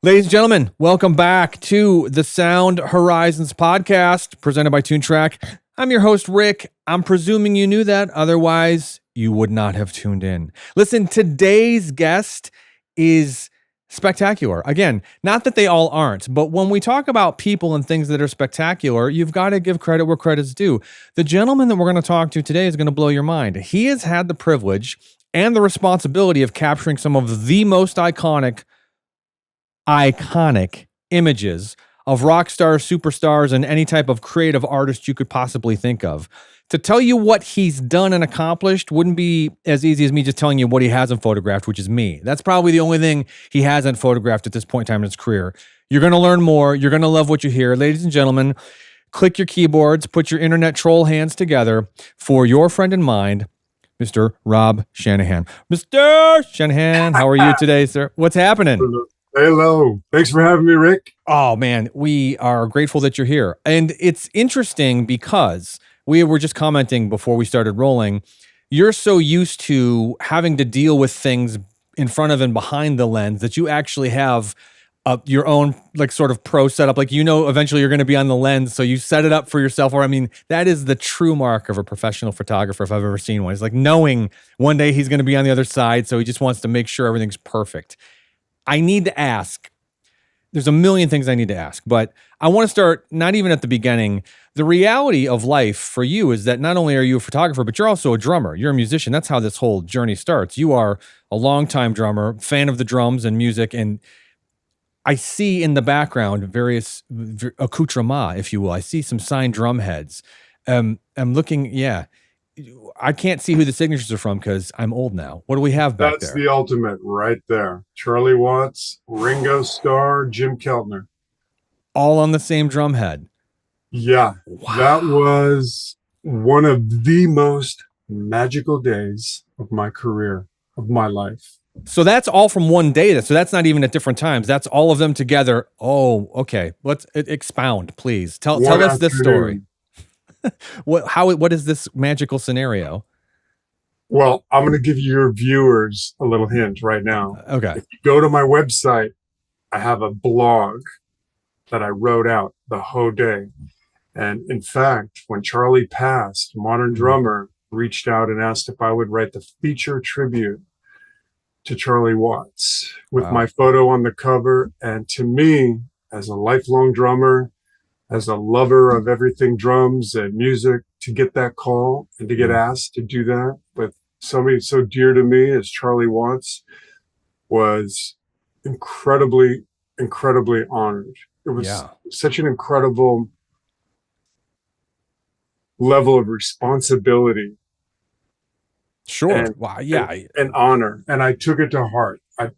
Ladies and gentlemen, welcome back to the Sound Horizons podcast presented by Toontrack. I'm your host, Rick. I'm presuming you knew that. Otherwise, you would not have tuned in. Listen, today's guest is spectacular. Again, not that they all aren't, but when we talk about people and things that are spectacular, you've got to give credit where credit's due. The gentleman that we're going to talk to today is going to blow your mind. He has had the privilege and the responsibility of capturing some of the most iconic images of rock stars, superstars, and any type of creative artist you could possibly think of. To tell you what he's done and accomplished wouldn't be as easy as me just telling you what he hasn't photographed, which is me. That's probably the only thing he hasn't photographed at this point in time in his career. You're going to learn more. You're going to love what you hear. Ladies and gentlemen, click your keyboards, put your internet troll hands together for your friend and mine, Mr. Rob Shanahan. Mr. Shanahan, how are you today, sir? What's happening? Hello. Thanks for having me, Rick. Oh, man, we are grateful that you're here. And it's interesting because we were just commenting before we started rolling. You're so used to having to deal with things in front of and behind the lens that you actually have your own like sort of pro setup. Like, you know, eventually you're going to be on the lens. So you set it up for yourself. Or, I mean, that is the true mark of a professional photographer if I've ever seen one. It's like knowing one day he's going to be on the other side. So he just wants to make sure everything's perfect. I need to ask, there's a million things I need to ask, but I want to start not even at the beginning. The reality of life for you is that not only are you a photographer, but you're also a drummer. You're a musician. That's how this whole journey starts. You are a longtime drummer, fan of the drums and music, and I see in the background various accoutrements, if you will. I see some signed drum heads. I'm looking, yeah. I can't see who the signatures are from because I'm old now. What do we have back there? That's the ultimate right there. Charlie Watts, Ringo Starr, Jim Keltner. All on the same drum head. Yeah. Wow. That was one of the most magical days of my career, of my life. So that's all from one day. So that's not even at different times. That's all of them together. Oh, okay. Let's expound, please. Tell us this story. What is this magical scenario? Well, I'm going to give your viewers a little hint right now. Okay. If you go to my website, I have a blog that I wrote out the whole day. And in fact, when Charlie passed, Modern Drummer reached out and asked if I would write the feature tribute to Charlie Watts with my photo on the cover. And to me, as a lifelong drummer, as a lover of everything drums and music, to get that call and to get asked to do that with somebody so dear to me as Charlie Watts was incredibly, incredibly honored. It was such an incredible level of responsibility. Sure. And, wow. Yeah. And honor. And I took it to heart. I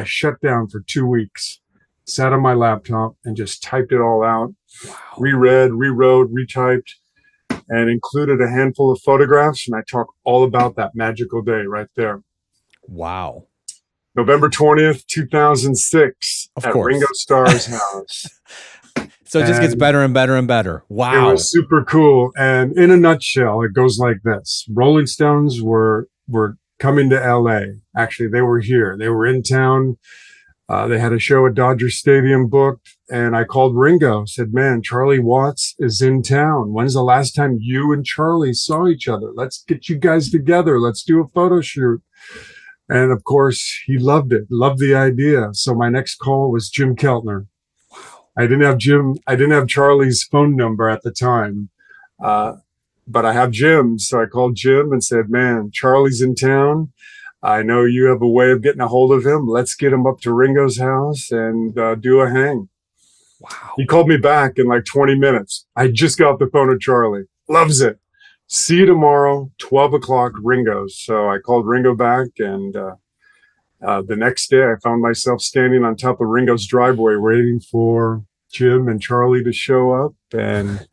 shut down for 2 weeks, sat on my laptop and just typed it all out. Wow. Reread, rewrote, retyped, and included a handful of photographs. And I talk all about that magical day right there. Wow. November 20th, 2006 at Ringo Starr's house. So it just gets better and better and better. Wow. It was super cool. And in a nutshell, it goes like this. Rolling Stones were coming to LA. Actually, they were here. They were in town. They had a show at Dodger Stadium booked, and I called Ringo, said, man, Charlie Watts is in town. When's the last time you and Charlie saw each other? Let's get you guys together. Let's do a photo shoot. And of course, he loved it, loved the idea. So my next call was Jim Keltner. Wow. I didn't have Charlie's phone number at the time, but I have Jim. So I called Jim and said, man, Charlie's in town. I know you have a way of getting a hold of him. Let's get him up to Ringo's house and do a hang. Wow. He called me back in like 20 minutes. I just got off the phone with Charlie. Loves it. See you tomorrow, 12 o'clock, Ringo's. So I called Ringo back, and the next day I found myself standing on top of Ringo's driveway waiting for Jim and Charlie to show up. And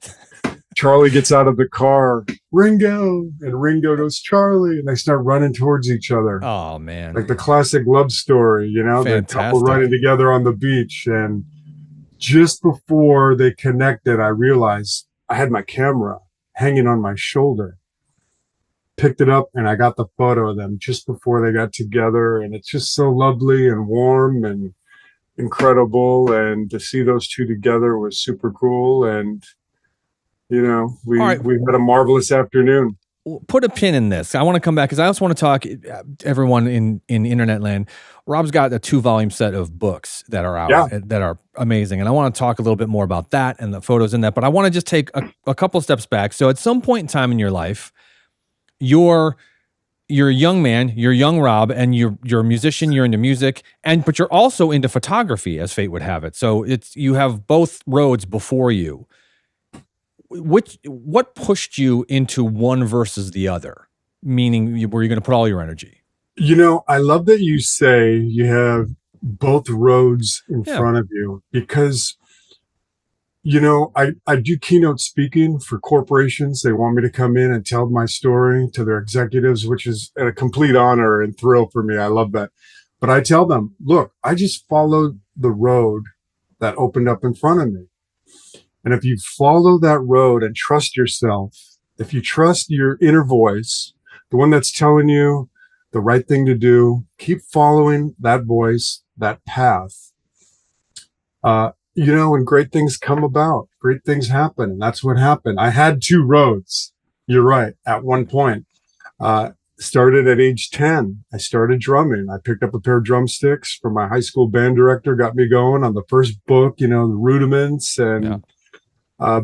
Charlie gets out of the car, Ringo, and Ringo goes, Charlie, and they start running towards each other. Oh, man. Like the classic love story, you know, the couple running together on the beach. And just before they connected, I realized I had my camera hanging on my shoulder. Picked it up, and I got the photo of them just before they got together. And it's just so lovely and warm, and incredible, and to see those two together was super cool. And we All right. we had a marvelous afternoon. Put a pin in this. I want to come back because I also want to talk everyone in internet land. Rob's got a 2-volume set of books that are out that are amazing. And I want to talk a little bit more about that and the photos in that, but I want to just take a couple steps back. So at some point in time in your life, you're a young man, you're young Rob, and you're a musician, you're into music, but you're also into photography, as fate would have it. So you have both roads before you. What pushed you into one versus the other? Meaning, where you're going to put all your energy? I love that you say you have both roads in front of you, because, I do keynote speaking for corporations. They want me to come in and tell my story to their executives, which is a complete honor and thrill for me. I love that. But I tell them, look, I just followed the road that opened up in front of me. And if you follow that road and trust yourself, if you trust your inner voice, the one that's telling you the right thing to do, keep following that voice, that path, and great things come about, great things happen. And that's what happened. I had two roads. You're right. At one point, started at age 10. I started drumming. I picked up a pair of drumsticks from my high school band director, got me going on the first book, the rudiments. And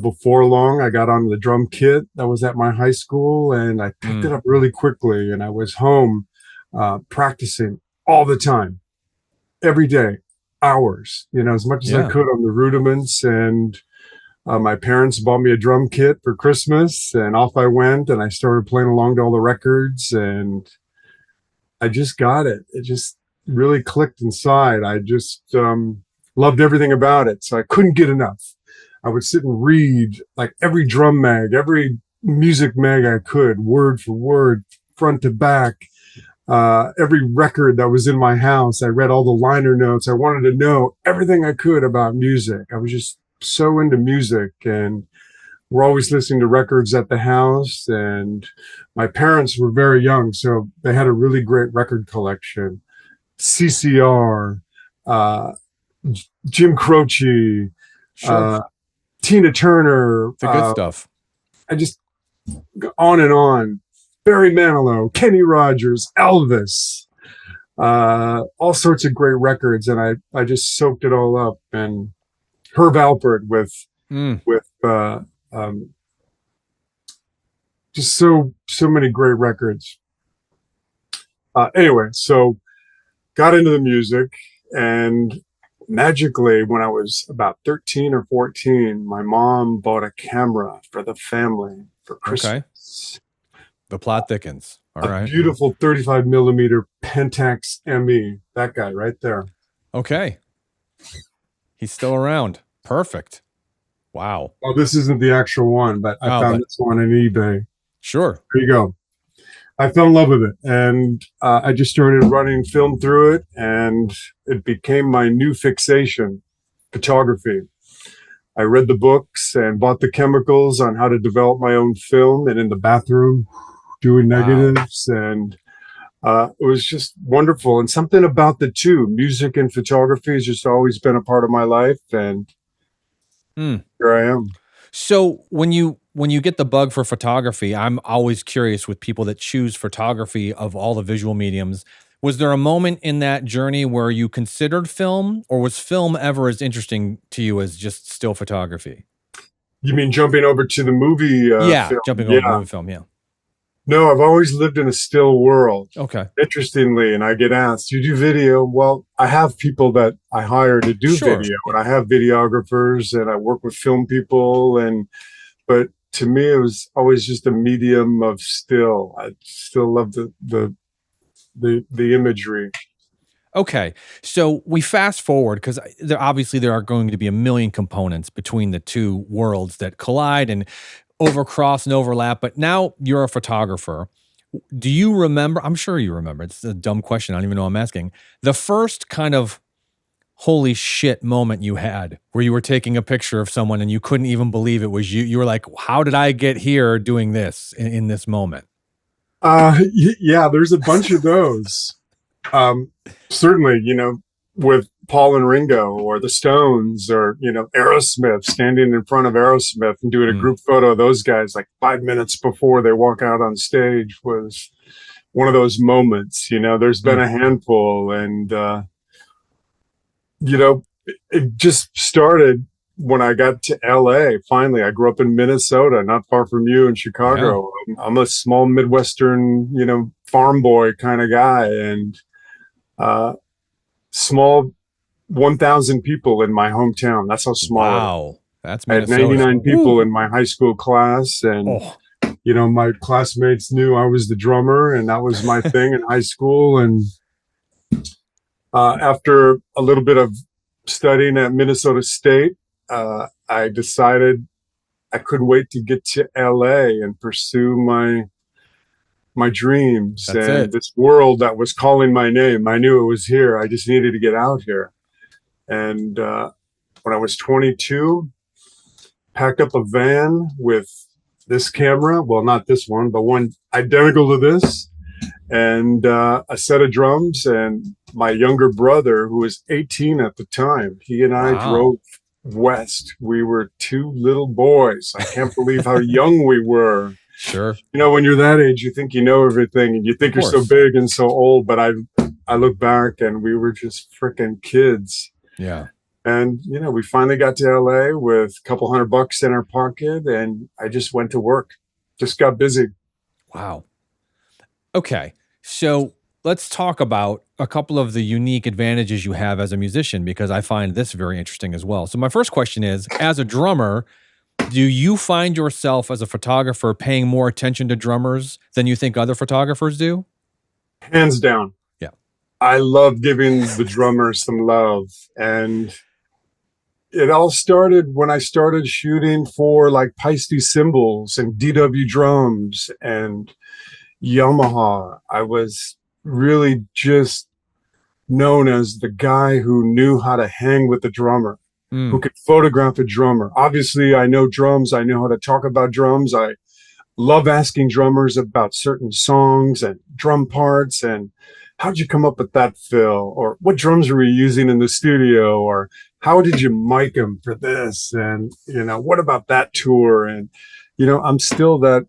before long, I got on the drum kit that was at my high school, and I picked it up really quickly. And I was home practicing all the time, every day, hours, as much as I could on the rudiments. And my parents bought me a drum kit for Christmas, and off I went, and I started playing along to all the records, and I just got it. It just really clicked inside. I just loved everything about it. So I couldn't get enough. I would sit and read like every drum mag, every music mag I could, word for word, front to back. Every record that was in my house, I read all the liner notes. I wanted to know everything I could about music. I was just so into music, and we're always listening to records at the house. And my parents were very young, so they had a really great record collection. CCR, Jim Croce, Tina Turner, the good stuff. I just on and on. Barry Manilow, Kenny Rogers, Elvis, all sorts of great records, and I just soaked it all up. And Herb Alpert with just so many great records. Anyway, so got into the music, and magically, when I was about 13 or 14, my mom bought a camera for the family for Christmas. Okay. The plot thickens. All right. Beautiful 35 millimeter Pentax ME. That guy right there. Okay. He's still around. Perfect. Wow. Oh, this isn't the actual one, but I found this one on eBay. Sure. There you go. I fell in love with it, and I just started running film through it, and it became my new fixation, photography. I read the books and bought the chemicals on how to develop my own film, and in the bathroom doing negatives. And it was just wonderful. And something about the two, music and photography, has just always been a part of my life. And here I am. So when you get the bug for photography, I'm always curious with people that choose photography of all the visual mediums. Was there a moment in that journey where you considered film, or was film ever as interesting to you as just still photography? You mean jumping over to the movie? Film? Jumping over to movie film. Yeah. No, I've always lived in a still world. Okay. Interestingly, and I get asked, "You do video?" Well, I have people that I hire to do video, and I have videographers, and I work with film people, but to me, it was always just a medium of still. I still love the imagery. Okay, so we fast forward, because there are going to be a million components between the two worlds that collide and overcross and overlap, but now you're a photographer. Do you remember, I'm sure you remember, it's a dumb question, I don't even know I'm asking, the first kind of holy shit moment you had where you were taking a picture of someone and you couldn't even believe it was you? You were like, how did I get here doing this in this moment? Yeah, there's a bunch of those. Certainly, with Paul and Ringo or the Stones or, Aerosmith, standing in front of Aerosmith and doing a group photo of those guys like 5 minutes before they walk out on stage was one of those moments. There's been a handful, and, it just started when I got to LA. Finally, I grew up in Minnesota, not far from you in Chicago. Yeah. I'm a small Midwestern, farm boy kind of guy, and small 1,000 people in my hometown. That's how small. Wow. That's Minnesota. I had 99 people in my high school class, and my classmates knew I was the drummer, and that was my thing in high school. And after a little bit of studying at Minnesota State, I decided I couldn't wait to get to LA and pursue my dreams. This world that was calling my name. I knew it was here. I just needed to get out here. And when I was 22, packed up a van with this camera. Well, not this one, but one identical to this, and a set of drums. And my younger brother, who was 18 at the time, he and I drove west. We were two little boys. I can't believe how young we were. Sure. When you're that age, you think you know everything, and you think you're so big and so old. But I look back, and we were just freaking kids. Yeah. And, we finally got to LA with a couple $100 in our pocket, and I just went to work, just got busy. Wow. Okay. So let's talk about a couple of the unique advantages you have as a musician, because I find this very interesting as well. So my first question is, as a drummer, do you find yourself as a photographer paying more attention to drummers than you think other photographers do? Hands down. Yeah. I love giving the drummers some love. And it all started when I started shooting for like Paiste cymbals and DW drums and Yamaha. I was really just known as the guy who knew how to hang with the drummer, who could photograph a drummer. Obviously, I know drums. I know how to talk about drums. I love asking drummers about certain songs and drum parts and how'd you come up with that fill, or what drums were you using in the studio, or how did you mic them for this, and what about that tour? And I'm still that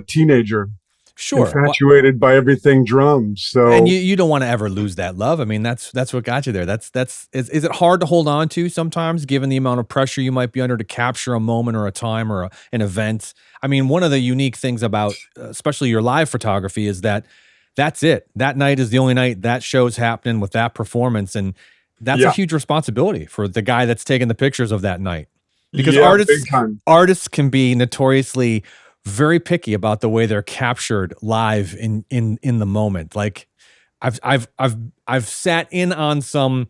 teenager, sure, infatuated by everything drums. So, and you don't want to ever lose that love. I mean, that's what got you there. Is it hard to hold on to sometimes, given the amount of pressure you might be under to capture a moment or a time or an event? I mean, one of the unique things about especially your live photography is that that's it. That night is the only night that show's happening with that performance, and that's a huge responsibility for the guy that's taking the pictures of that night. Because artists can be notoriously very picky about the way they're captured live in the moment. Like I've sat in on some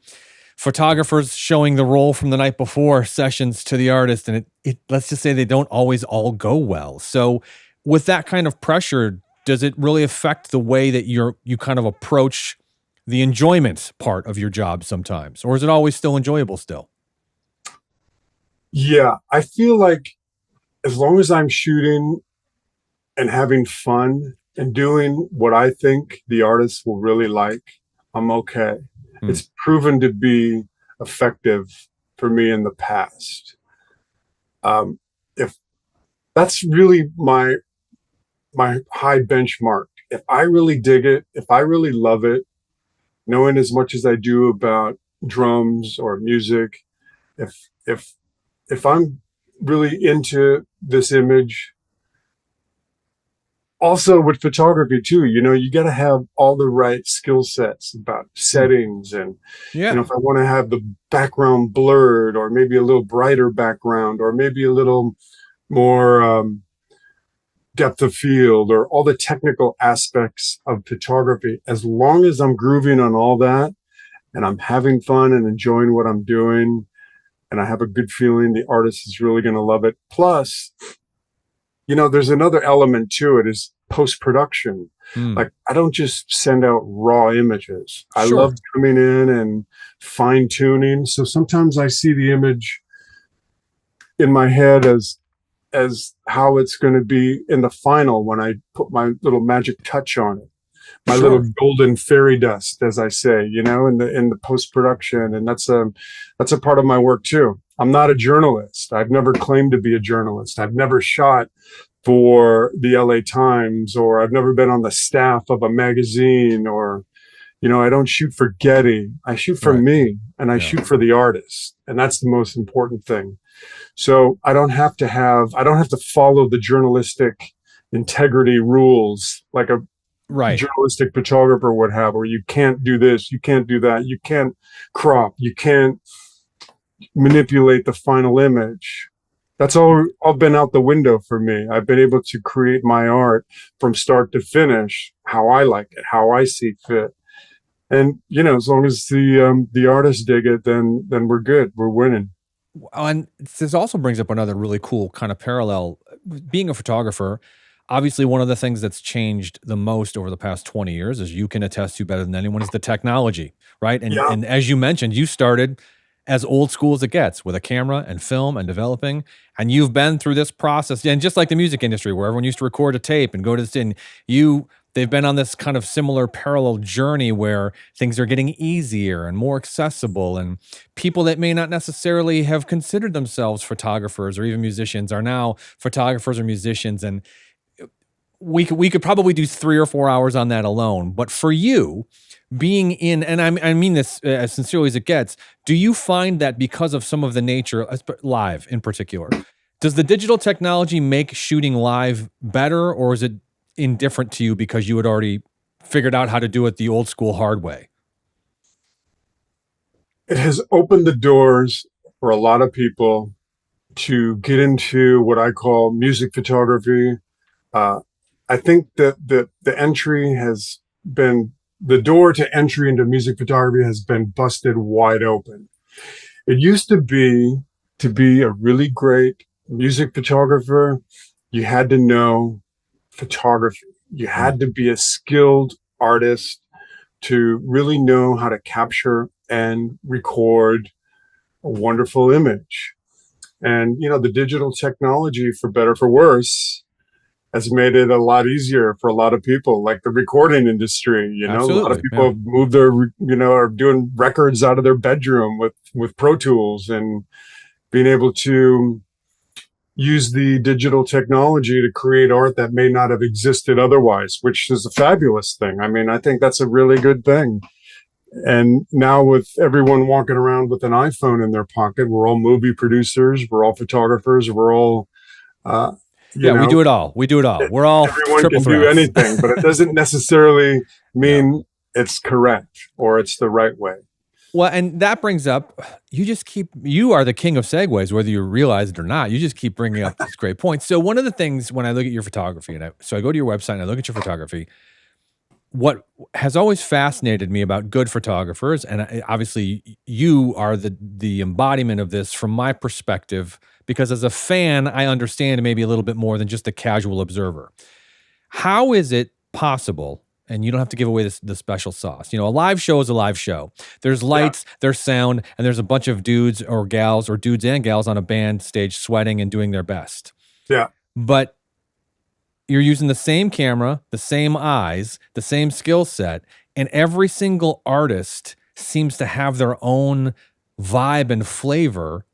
photographers showing the roll from the night before sessions to the artist, and it let's just say they don't always all go well. So with that kind of pressure, does it really affect the way that you kind of approach the enjoyment part of your job sometimes, or is it always still enjoyable still? Yeah, I feel like as long as I'm shooting and having fun and doing what I think the artist will really like, I'm okay. It's proven to be effective for me in the past. If that's really my high benchmark, if I really dig it, if I really love it, knowing as much as I do about drums or music, if I'm really into this image, also with photography too, you got to have all the right skill sets about settings. And, if I want to have the background blurred, or maybe a little brighter background, or maybe a little more depth of field, or all the technical aspects of photography, as long as I'm grooving on all that and I'm having fun and enjoying what I'm doing, and I have a good feeling the artist is really going to love it. Plus, there's another element to it, is post-production. Like, I don't just send out raw images. I love coming in and fine-tuning. So sometimes I see the image in my head as how it's going to be in the final when I put my little magic touch on it. my little Sure. golden fairy dust, as I say, in the post production, and that's a part of my work too. I'm not a journalist. I've never claimed to be a journalist. I've never shot for the LA Times, or I've never been on the staff of a magazine, or I don't shoot for Getty. I shoot for Right. me, and I Yeah. shoot for the artist, and that's the most important thing. So I don't have to follow the journalistic integrity rules like a Right. journalistic photographer would have, where you can't do this, you can't do that, you can't crop, you can't manipulate the final image. That's all been out the window for me. I've been able to create my art from start to finish, how I like it, how I see fit. And as long as the artists dig it, then we're good. We're winning. And this also brings up another really cool kind of parallel. Being a photographer, obviously one of the things that's changed the most over the past 20 years, as you can attest to better than anyone, is the technology, right? And Yeah. and as you mentioned, you started as old school as it gets, with a camera and film and developing, and you've been through this process. And just like the music industry, where everyone used to record a tape and go to this, and they've been on this kind of similar parallel journey where things are getting easier and more accessible, and people that may not necessarily have considered themselves photographers or even musicians are now photographers or musicians. And we could probably do 3 or 4 hours on that alone. But for you, being in, and I mean this as sincerely as it gets, do you find that because of some of the nature, live in particular, does the digital technology make shooting live better, or is it indifferent to you because you had already figured out how to do it the old school hard way? It has opened the doors for a lot of people to get into what I call music photography. Uh, I think that the entry has been the door to entry into music photography has been busted wide open. It used to be a really great music photographer, you had to know photography. You had to be a skilled artist to really know how to capture and record a wonderful image. And the digital technology, for better for worse, has made it a lot easier for a lot of people, like the recording industry. A lot of Absolutely. people Yeah. have moved are doing records out of their bedroom with Pro Tools, and being able to use the digital technology to create art that may not have existed otherwise, which is a fabulous thing. I mean, I think that's a really good thing. And now, with everyone walking around with an iPhone in their pocket, we're all movie producers, we're all photographers, we're all, uh, you Yeah, we know, do it all. We do it all. We're all everyone triple can do threats. anything, but it doesn't necessarily No. mean it's correct or it's the right way. Well, and that brings up, you are the king of segues, whether you realize it or not. You just keep bringing up these great points. So one of the things when I look at your photography, so I go to your website and I look at your photography, what has always fascinated me about good photographers, and obviously you are the embodiment of this from my perspective, because as a fan, I understand maybe a little bit more than just a casual observer. How is it possible? And you don't have to give away the special sauce. A live show is a live show. There's lights, there's sound, and there's a bunch of dudes or gals, or dudes and gals on a band stage sweating and doing their best. Yeah. But you're using the same camera, the same eyes, the same skill set, and every single artist seems to have their own vibe and flavor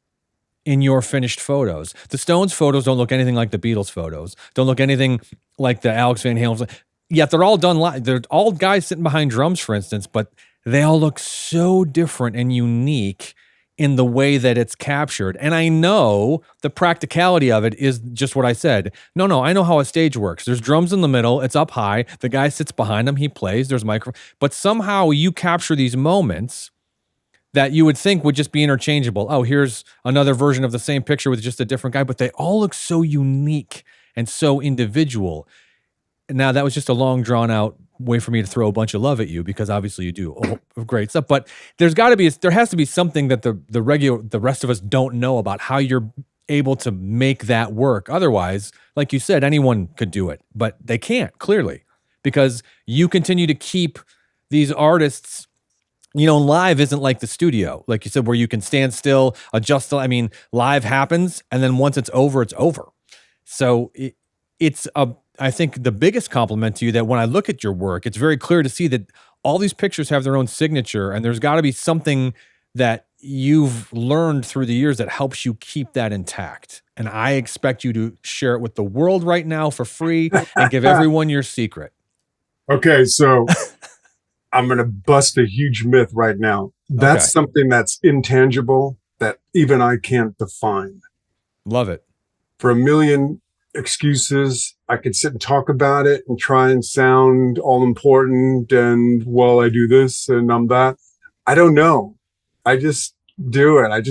in your finished photos. The Stones photos don't look anything like the Beatles photos, don't look anything like the Alex Van Halen. Yet they're all done live. They're all guys sitting behind drums, for instance, but they all look so different and unique in the way that it's captured. And I know the practicality of it is just what I said. No, I know how a stage works. There's drums in the middle, it's up high, the guy sits behind him, he plays, there's microphone. But somehow you capture these moments that you would think would just be interchangeable. Oh, here's another version of the same picture with just a different guy, but they all look so unique and so individual. Now, that was just a long, drawn out way for me to throw a bunch of love at you, because obviously you do great stuff. But there has to be something that the rest of us don't know about how you're able to make that work. Otherwise, like you said, anyone could do it, but they can't, clearly, because you continue to keep these artists. Live isn't like the studio, like you said, where you can stand still, adjust. I mean, live happens, and then once it's over, it's over. So it's a I think the biggest compliment to you that when I look at your work, it's very clear to see that all these pictures have their own signature, and there's got to be something that you've learned through the years that helps you keep that intact. And I expect you to share it with the world right now for free and give everyone your secret. Okay, so I'm going to bust a huge myth right now. That's something that's intangible that even I can't define. Love it. For a million excuses, I could sit and talk about it and try and sound all important and, well, I do this and I'm that. I don't know. I just do it.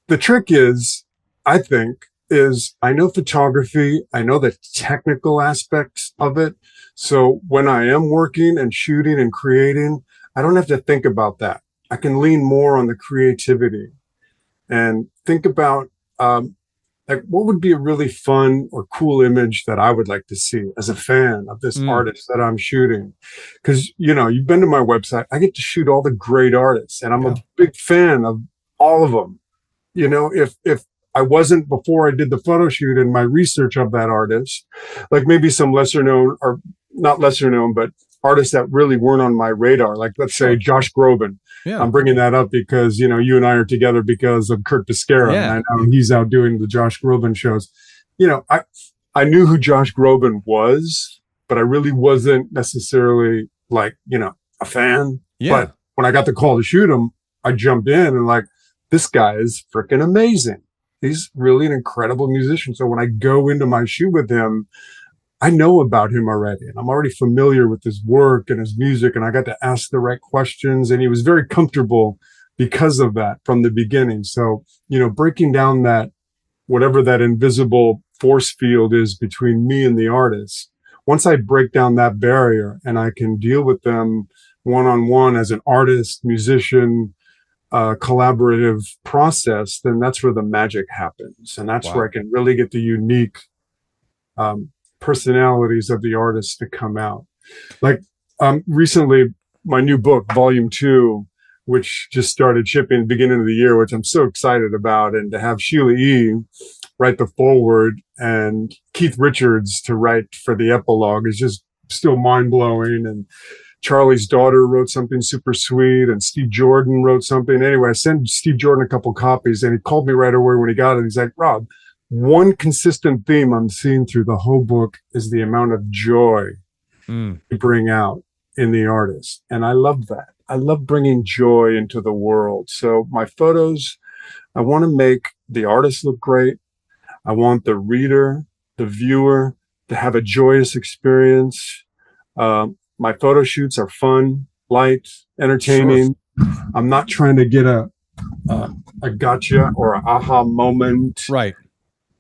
The trick is, I think, is I know photography. I know the technical aspects of it. So when I am working and shooting and creating, I don't have to think about that. I can lean more on the creativity and think about, like, what would be a really fun or cool image that I would like to see as a fan of this artist that I'm shooting? Because, you know, you've been to my website. I get to shoot all the great artists, and I'm a big fan of all of them. You know, if I wasn't, before I did the photo shoot and my research of that artist, like maybe some lesser known, or not lesser known, but artists that really weren't on my radar, like let's say Josh Groban. Yeah. I'm bringing that up because, you know, you and I are together because of Kurt Biscara, and I know he's out doing the Josh Groban shows. You know, I knew who Josh Groban was, but I really wasn't necessarily like, you know, a fan. Yeah. But when I got the call to shoot him, I jumped in and like, this guy is freaking amazing. He's really an incredible musician. So when I go into my shoot with him, I know about him already, and I'm already familiar with his work and his music, and I got to ask the right questions, and he was very comfortable because of that from the beginning. So, you know, breaking down that, whatever that invisible force field is between me and the artist, once I break down that barrier and I can deal with them one-on-one as an artist, musician, collaborative process, then that's where the magic happens. And that's where I can really get the unique, personalities of the artists to come out. Like recently, my new book, Volume 2, which just started shipping at the beginning of the year, which I'm so excited about, and to have Sheila E write the foreword and Keith Richards to write for the epilogue is just still mind-blowing. And Charlie's daughter wrote something super sweet, and Steve Jordan wrote something. Anyway, I sent Steve Jordan a couple copies, and he called me right away when he got it. He's like, Rob, one consistent theme I'm seeing through the whole book is the amount of joy you bring out in the artist. And I love that. I love bringing joy into the world. So my photos, I want to make the artist look great. I want the reader, the viewer, to have a joyous experience. My photo shoots are fun, light, entertaining. Sure. I'm not trying to get a gotcha or an aha moment. Right.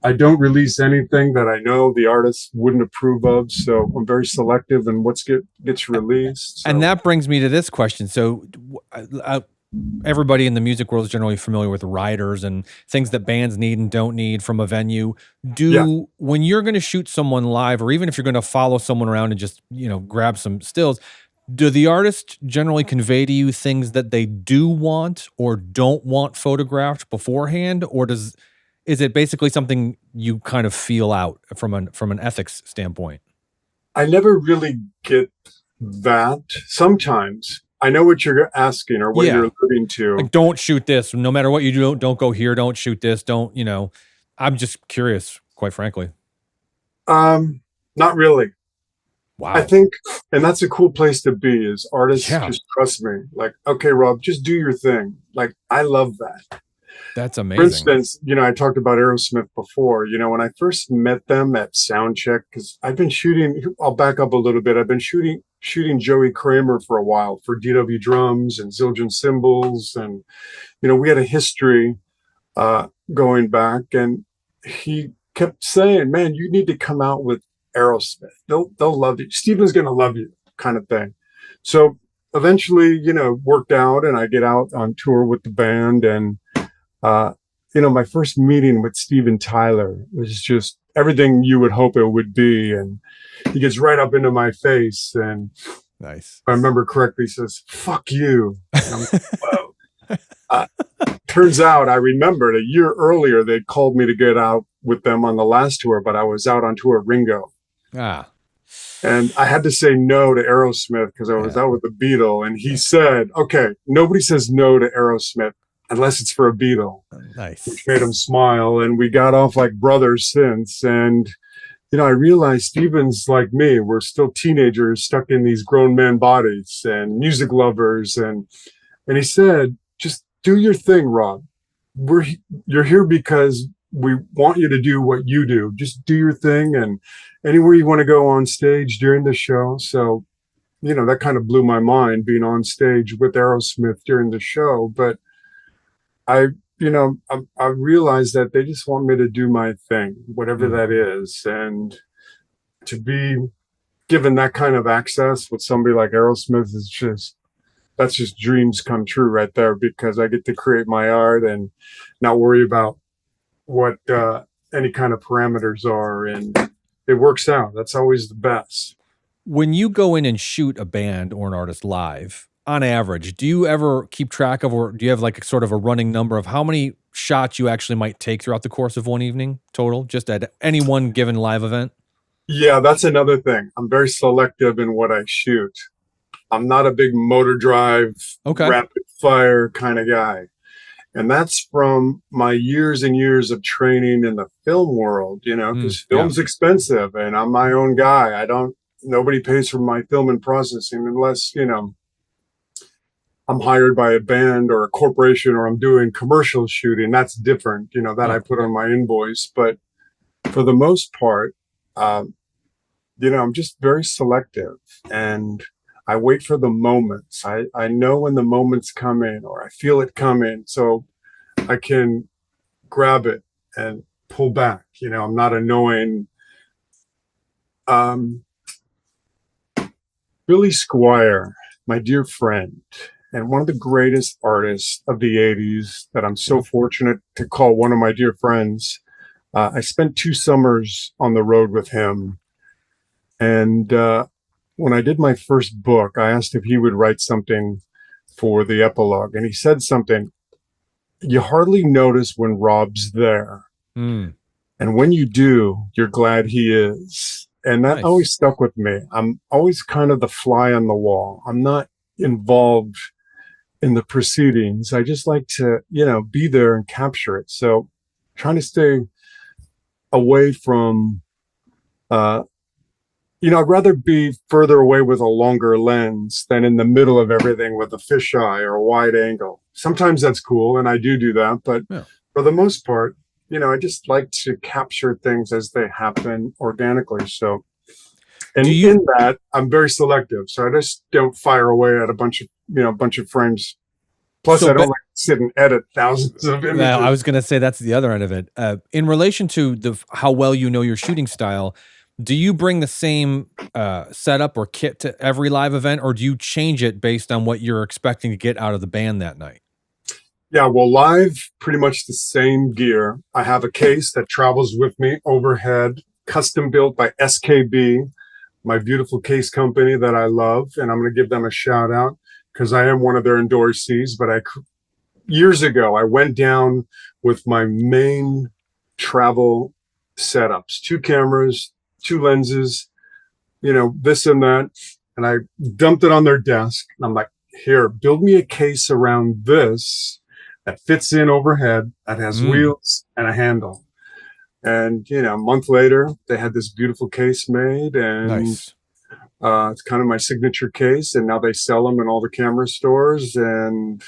I don't release anything that I know the artist wouldn't approve of. So I'm very selective in what gets released. So. And that brings me to this question. So everybody in the music world is generally familiar with riders and things that bands need and don't need from a venue. When you're going to shoot someone live, or even if you're going to follow someone around and just, you know, grab some stills, do the artists generally convey to you things that they do want or don't want photographed beforehand? Or is it basically something you kind of feel out from an ethics standpoint? I never really get that. Sometimes I know what you're asking or what you're alluding to. Like, don't shoot this. No matter what you do, don't go here. Don't shoot this. Don't, you know, I'm just curious, quite frankly. Not really. Wow. I think, and that's a cool place to be, is artists just trust me. Like, okay, Rob, just do your thing. Like, I love that. That's amazing. For instance, you know, I talked about Aerosmith before. You know, when I first met them at Soundcheck, because I've been shooting, I'll back up a little bit. I've been shooting Joey Kramer for a while for DW Drums and Zildjian Cymbals. And, you know, we had a history going back. And he kept saying, man, you need to come out with Aerosmith. They'll love you. Steven's going to love you, kind of thing. So eventually, you know, worked out, and I get out on tour with the band. And you know, my first meeting with Steven Tyler was just everything you would hope it would be. And he gets right up into my face, and nice. If I remember correctly, he says, fuck you. And I'm like, whoa. Turns out I remembered a year earlier, they'd called me to get out with them on the last tour, but I was out on tour with Ringo. Ah, And I had to say no to Aerosmith because I was out with the Beatle. And he said, okay, nobody says no to Aerosmith unless it's for a Beatle, nice. which made him smile. And we got off like brothers since. And, you know, I realized Steven's like me. We're still teenagers stuck in these grown man bodies and music lovers. And he said, just do your thing, Rob. You're here because we want you to do what you do. Just do your thing, and anywhere you want to go on stage during the show. So, you know, that kind of blew my mind being on stage with Aerosmith during the show. But I realized that they just want me to do my thing, whatever that is. And to be given that kind of access with somebody like Aerosmith is that's just dreams come true right there, because I get to create my art and not worry about what any kind of parameters are, and it works out. That's always the best. When you go in and shoot a band or an artist live, on average, do you ever keep track of, or do you have like sort of a running number of how many shots you actually might take throughout the course of one evening total, just at any one given live event? Yeah, that's another thing. I'm very selective in what I shoot. I'm not a big motor drive, rapid fire kind of guy. And that's from my years and years of training in the film world, you know, because film's expensive and I'm my own guy. Nobody pays for my film and processing unless, you know, I'm hired by a band or a corporation or I'm doing commercial shooting. That's different, you know, that I put on my invoice. But for the most part, you know, I'm just very selective and I wait for the moments. I know when the moment's coming or I feel it coming, so I can grab it and pull back. You know, I'm not annoying. Billy Squire, my dear friend, and one of the greatest artists of the 80s that I'm so fortunate to call one of my dear friends. I spent 2 summers on the road with him. And when I did my first book, I asked if he would write something for the epilogue. And he said something, you hardly notice when Rob's there. And when you do, you're glad he is. And that always stuck with me. I'm always kind of the fly on the wall. I'm not involved in the proceedings. I just like to, you know, be there and capture it. So trying to stay away from, you know, I'd rather be further away with a longer lens than in the middle of everything with a fisheye or a wide angle. Sometimes that's cool, and I do that. But for the most part, you know, I just like to capture things as they happen organically. So, and in that, I'm very selective. So I just don't fire away at a bunch of frames. Plus, I don't like to sit and edit thousands of images. I was going to say that's the other end of it. In relation to how well you know your shooting style, do you bring the same setup or kit to every live event, or do you change it based on what you're expecting to get out of the band that night? Yeah, well, live, pretty much the same gear. I have a case that travels with me overhead, custom built by SKB, my beautiful case company that I love. And I'm going to give them a shout out because I am one of their endorsees. But years ago, I went down with my main travel setups, 2 cameras, 2 lenses, you know, this and that. And I dumped it on their desk. And I'm like, here, build me a case around this that fits in overhead, that has wheels and a handle. And, you know, a month later, they had this beautiful case made. And it's kind of my signature case. And now they sell them in all the camera stores. And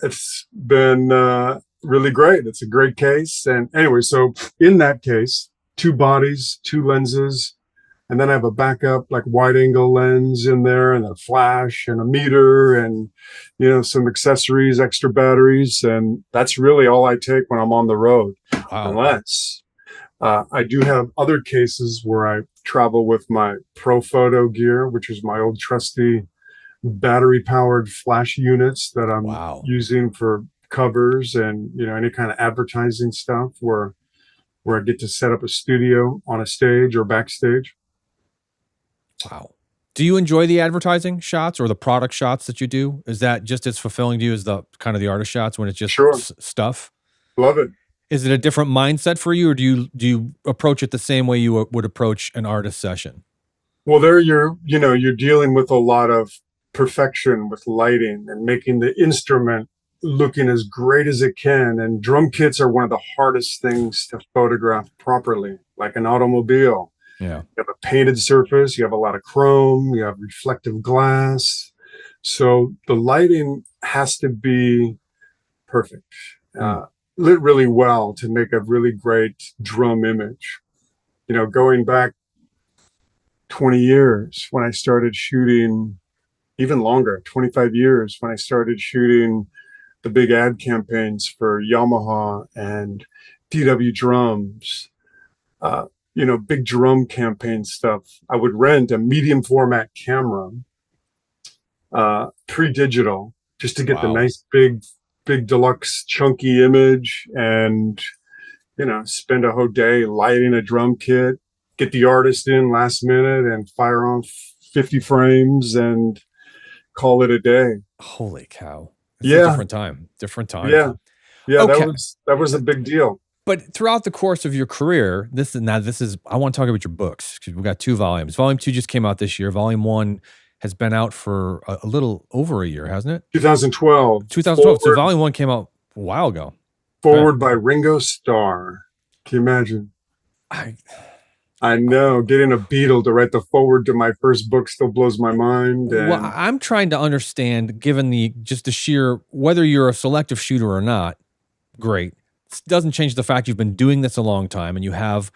it's been really great. It's a great case. And anyway, so in that case, 2 bodies, 2 lenses, and then I have a backup like wide angle lens in there and a flash and a meter and, you know, some accessories, extra batteries. And that's really all I take when I'm on the road. Unless I do have other cases where I travel with my Pro Photo gear, which is my old trusty battery powered flash units that I'm using for covers and, you know, any kind of advertising stuff where I get to set up a studio on a stage or backstage. Wow. Do you enjoy the advertising shots or the product shots that you do? Is that just as fulfilling to you as the kind of the artist shots when it's just stuff? Love it. Is it a different mindset for you, or do you approach it the same way you would approach an artist session? Well, there you're dealing with a lot of perfection with lighting and making the instrument looking as great as it can. And drum kits are one of the hardest things to photograph properly, like an automobile. Yeah. You have a painted surface, you have a lot of chrome, you have reflective glass. So the lighting has to be perfect, lit really well to make a really great drum image. Going back 20 years when I started shooting, even longer, 25 years when I started shooting the big ad campaigns for Yamaha and DW drums, big drum campaign stuff. I would rent a medium format camera, pre-digital, just to get the nice big deluxe chunky image, and spend a whole day lighting a drum kit, get the artist in last minute and fire on 50 frames and call it a day. Holy cow. It's a different time. Yeah. Okay. That was a big deal. But throughout the course of your career, I want to talk about your books, because we've got 2 volumes. Volume 2 just came out this year. Volume 1 has been out for a little over a year, hasn't it? 2012. 2012. So Volume 1 came out a while ago. Foreword by Ringo Starr. Can you imagine? I know. Getting a Beatle to write the foreword to my first book still blows my mind. Well, I'm trying to understand, given the sheer, whether you're a selective shooter or not, great. It doesn't change the fact you've been doing this a long time, and you have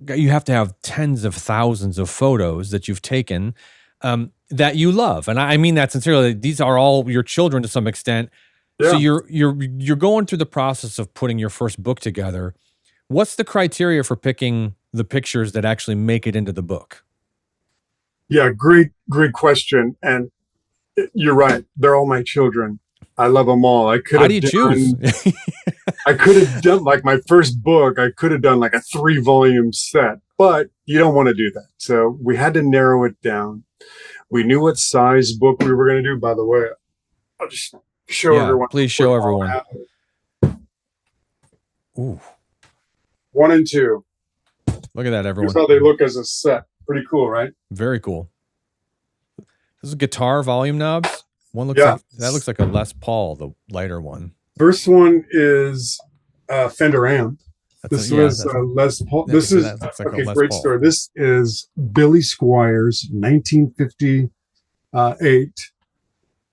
to have tens of thousands of photos that you've taken that you love. And I mean that sincerely. These are all your children to some extent. Yeah. So you're going through the process of putting your first book together. What's the criteria for picking the pictures that actually make it into the book? Yeah, great question. And you're right. They're all my children. I love them all. How do you choose? I could have done, like my first book, I could have done like a 3-volume set, but you don't want to do that. So we had to narrow it down. We knew what size book we were going to do. By the way, I'll just show everyone. Please show everyone. Ooh. 1 and 2. Look at that, everyone. Here's how they look as a set. Pretty cool, right? Very cool. This is guitar volume knobs. One looks like a Les Paul, the lighter one. First one is Fender amp. This was Les Paul. This is great story. This is Billy Squire's 1958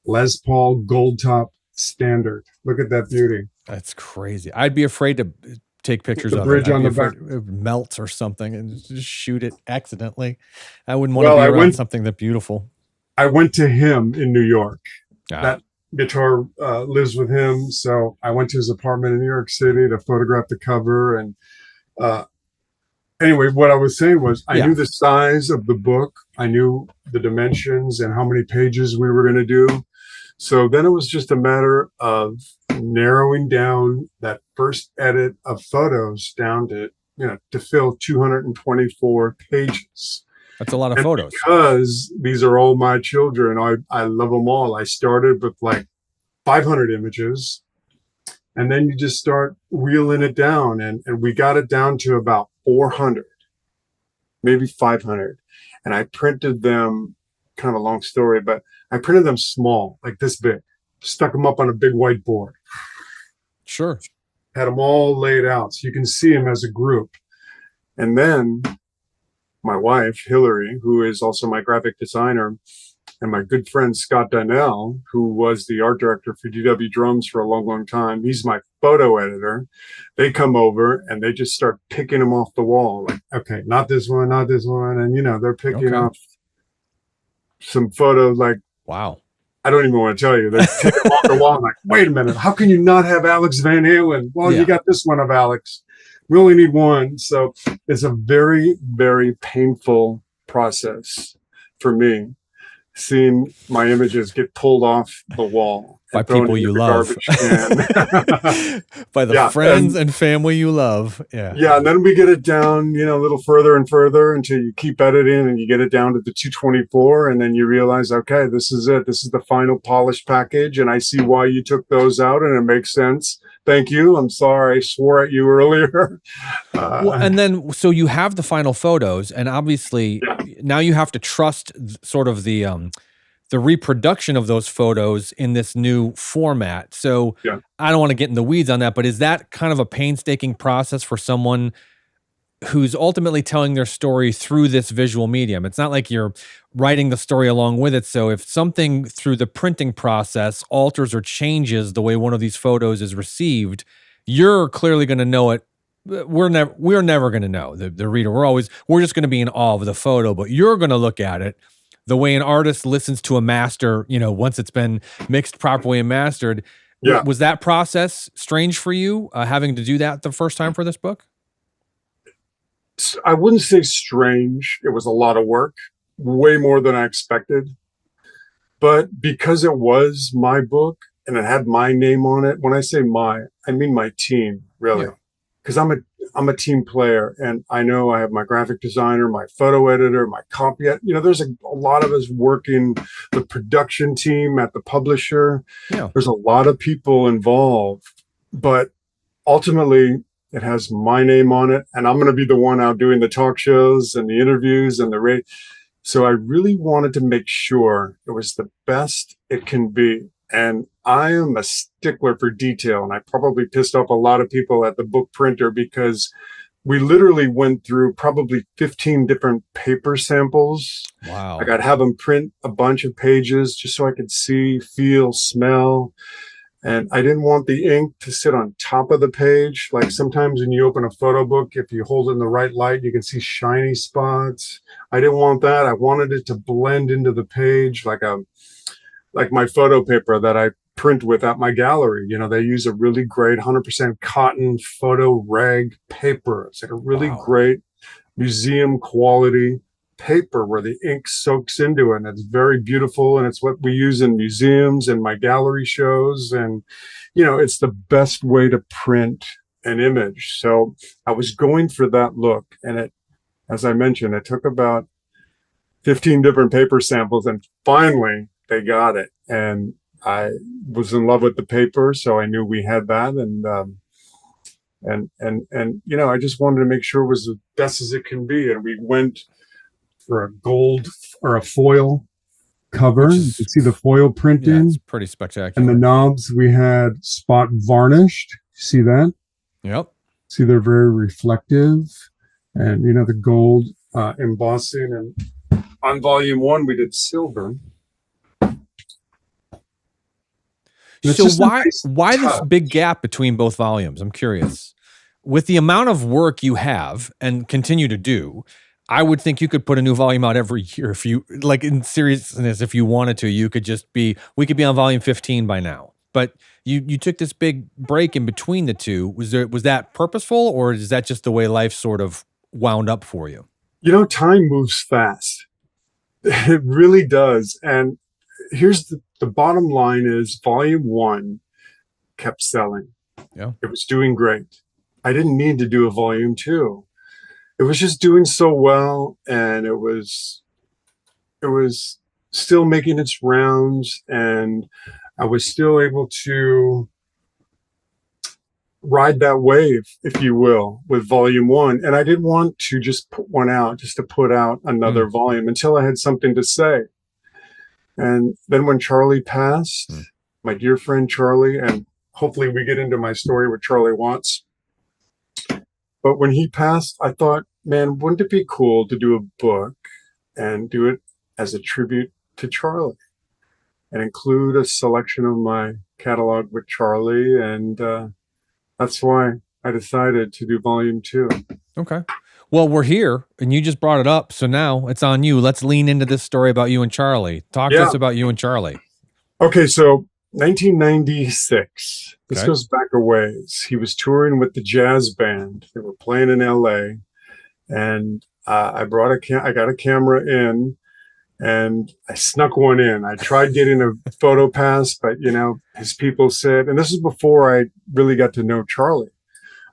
Les Paul gold top standard. Look at that beauty. That's crazy. I'd be afraid to take pictures of bridge on the back. It melts or something and just shoot it accidentally. I wouldn't want to be around something that beautiful. I went to him in New York. That guitar lives with him, so I went to his apartment in New York City to photograph the cover. And anyway, what I was saying was I knew the size of the book. I knew the dimensions and how many pages we were going to do. So then it was just a matter of narrowing down that first edit of photos down to, to fill 224 pages. That's a lot of photos. Because these are all my children, I love them all. I started with like 500 images, and then you just start wheeling it down. And we got it down to about 400, maybe 500. And I printed them, kind of a long story, but I printed them small, like this big, stuck them up on a big whiteboard. Sure. Had them all laid out so you can see them as a group. And then my wife, Hillary, who is also my graphic designer, and my good friend, Scott Donnell, who was the art director for DW Drums for a long, long time. He's my photo editor. They come over and they just start picking them off the wall. Like, okay, not this one, not this one. And, they're picking off some photos like, wow. I don't even want to tell you. They're taking them off the wall. I'm like, wait a minute. How can you not have Alex Van Halen? Well, you got this one of Alex. We only need one. So it's a very, very painful process for me, seeing my images get pulled off the wall by people you love, by the friends and family you love. Yeah. And then we get it down, a little further and further until you keep editing and you get it down to the 224. And then you realize, okay, this is it. This is the final polished package. And I see why you took those out, and it makes sense Thank you. I'm sorry I swore at you earlier. Well, and then so you have the final photos, and obviously now you have to trust sort of the reproduction of those photos in this new format. So yeah. I don't want to get in the weeds on that, but is that kind of a painstaking process for someone who's ultimately telling their story through this visual medium? It's not like you're writing the story along with it. So if something through the printing process alters or changes the way one of these photos is received, you're clearly going to know it. We're never going to know, the reader. We're just going to be in awe of the photo, but you're going to look at it the way an artist listens to a master, once it's been mixed properly and mastered. Yeah. Was that process strange for you, having to do that the first time for this book? I wouldn't say strange. It was a lot of work, way more than I expected. But because it was my book and it had my name on it, when I say my, I mean my team, really. Because I'm a team player, and I know I have my graphic designer, my photo editor, my copy. There's a lot of us working, the production team at the publisher. Yeah. There's a lot of people involved, but ultimately it has my name on it, and I'm going to be the one out doing the talk shows and the interviews and the rate. So I really wanted to make sure it was the best it can be. And I am a stickler for detail, and I probably pissed off a lot of people at the book printer because we literally went through probably 15 different paper samples. Wow. I got to have them print a bunch of pages just so I could see, feel, smell. And I didn't want the ink to sit on top of the page. Like sometimes when you open a photo book, if you hold it in the right light, you can see shiny spots. I didn't want that. I wanted it to blend into the page like my photo paper that I print with at my gallery. They use a really great 100% cotton photo rag paper. It's like a really great museum quality paper where the ink soaks into it, and it's very beautiful, and it's what we use in museums and my gallery shows, and it's the best way to print an image. So I was going for that look, and it, as I mentioned, it took about 15 different paper samples, and finally they got it, and I was in love with the paper, so I knew we had that, and I just wanted to make sure it was the best as it can be, and we went for a gold or a foil cover. You can see the foil printing. Yeah, it's pretty spectacular. And the knobs we had spot varnished. See that? Yep. See, they're very reflective, and the gold embossing. And on volume 1, we did silver. So why this big gap between both volumes? I'm curious. With the amount of work you have and continue to do, I would think you could put a new volume out every year if you, like, in seriousness, if you wanted to. We could be on volume 15 by now. But you took this big break in between the two. Was that purposeful, or is that just the way life sort of wound up for you? Time moves fast. It really does. And here's the bottom line is volume 1 kept selling. Yeah. It was doing great. I didn't need to do a volume 2. It was just doing so well, and it was still making its rounds, and I was still able to ride that wave, if you will, with volume 1. And I didn't want to just put one out just to put out another volume until I had something to say. And then when Charlie passed, my dear friend Charlie, and hopefully we get into my story with Charlie Watts, but when he passed, I thought, man, wouldn't it be cool to do a book and do it as a tribute to Charlie and include a selection of my catalog with Charlie? And that's why I decided to do volume 2. Okay. Well, we're here, and you just brought it up, so now it's on you. Let's lean into this story about you and Charlie. Talk to us about you and Charlie. Okay, so 1996. This goes back a ways. He was touring with the jazz band. They were playing in LA, and I got a camera in, and I snuck one in. I tried getting a photo pass, but his people said, and this is before I really got to know Charlie.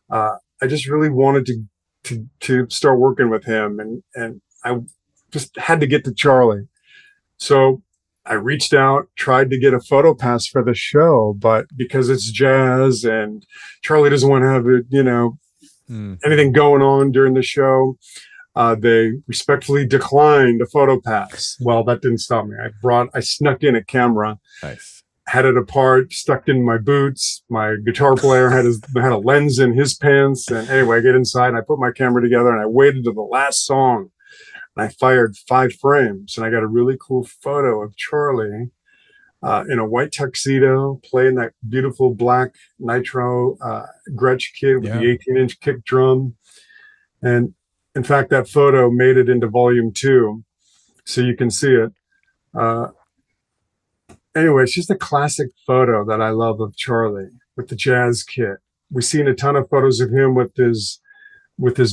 I just really wanted to start working with him, and I just had to get to Charlie. So I reached out, tried to get a photo pass for the show, but because it's jazz and Charlie doesn't want to have it, anything going on during the show, they respectfully declined a photo pass. Well, that didn't stop me. I snuck in a camera. Nice. Had it apart, stuck in my boots. My guitar player had a lens in his pants. And anyway, I get inside and I put my camera together and I waited to the last song. And I fired 5 frames and I got a really cool photo of Charlie in a white tuxedo playing that beautiful black nitro Gretsch kit with the 18-inch kick drum. And in fact, that photo made it into volume 2, so you can see it. Anyway, it's just a classic photo that I love of Charlie with the jazz kit. We've seen a ton of photos of him with his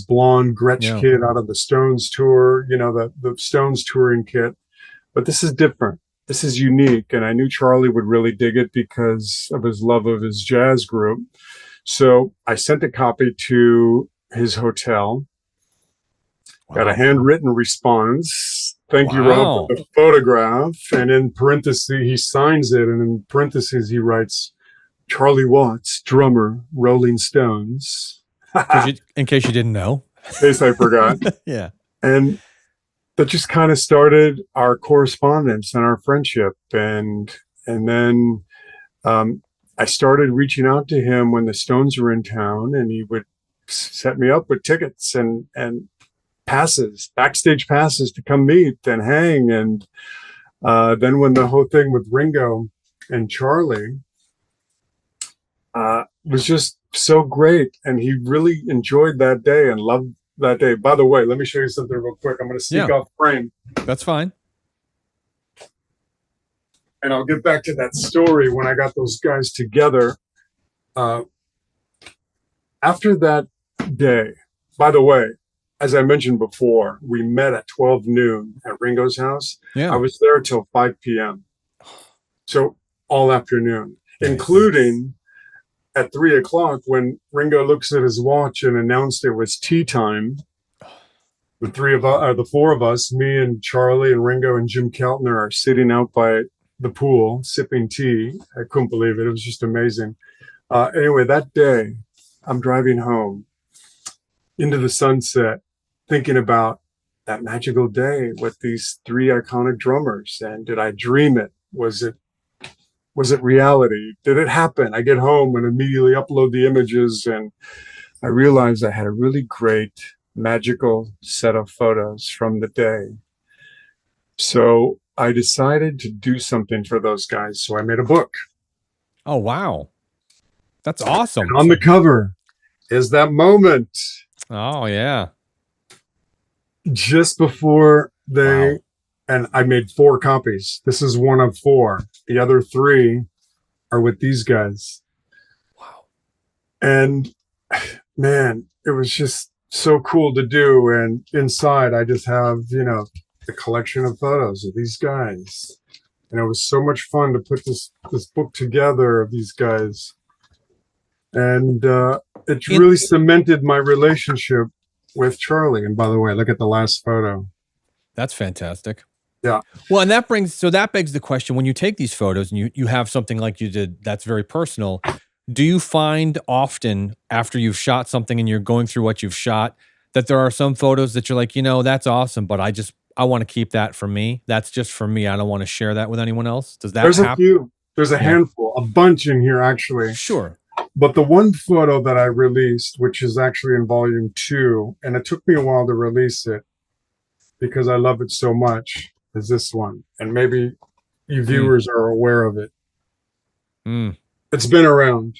blonde Gretsch kit out of the Stones tour, the Stones touring kit. But this is different. This is unique. And I knew Charlie would really dig it because of his love of his jazz group. So I sent a copy to his hotel, got a handwritten response. Thank you, Rob, for the photograph. And in parentheses, he signs it. And in parentheses, he writes, Charlie Watts, drummer, Rolling Stones. In case you didn't know. In case I forgot. Yeah. And that just kind of started our correspondence and our friendship. And then I started reaching out to him when the Stones were in town, and he would set me up with tickets and passes, backstage passes to come meet and hang. And then when the whole thing with Ringo and Charlie was just so great, and he really enjoyed that day and loved that day. By the way, let me show you something real quick. I'm going to sneak off frame. That's fine. And I'll get back to that story when I got those guys together. After that day, by the way, as I mentioned before, we met at 12 noon at Ringo's house. Yeah. I was there till 5 p.m. So all afternoon, including at 3 o'clock when Ringo looks at his watch and announced it was tea time. The 4 of us, me and Charlie and Ringo and Jim Keltner, are sitting out by the pool sipping tea. I couldn't believe it. It was just amazing. Anyway, that day, I'm driving home into the sunset, thinking about that magical day with these 3 iconic drummers. And did I dream it? Was it reality? Did it happen? I get home and immediately upload the images, and I realized I had a really great magical set of photos from the day. So I decided to do something for those guys. So I made a book. Oh, wow. That's awesome. And on the cover is that moment. Oh, yeah. Just before and I made 4 copies. This is one of 4. The other 3 are with these guys. Wow. And man, it was just so cool to do. And inside I just have, the collection of photos of these guys. And it was so much fun to put this book together of these guys. And it really cemented my relationship with Charlie. And by the way, look at the last photo. That's fantastic. Yeah. Well, and that begs the question, when you take these photos and you have something like you did that's very personal, do you find often after you've shot something and you're going through what you've shot that there are some photos that you're like, that's awesome, but I want to keep that for me. That's just for me. I don't want to share that with anyone else. Does that happen? There's a few. There's a handful, a bunch in here actually. Sure. But the one photo that I released, which is actually in volume 2, and it took me a while to release it because I love it so much, is this one. And maybe you viewers are aware of it. It's been around.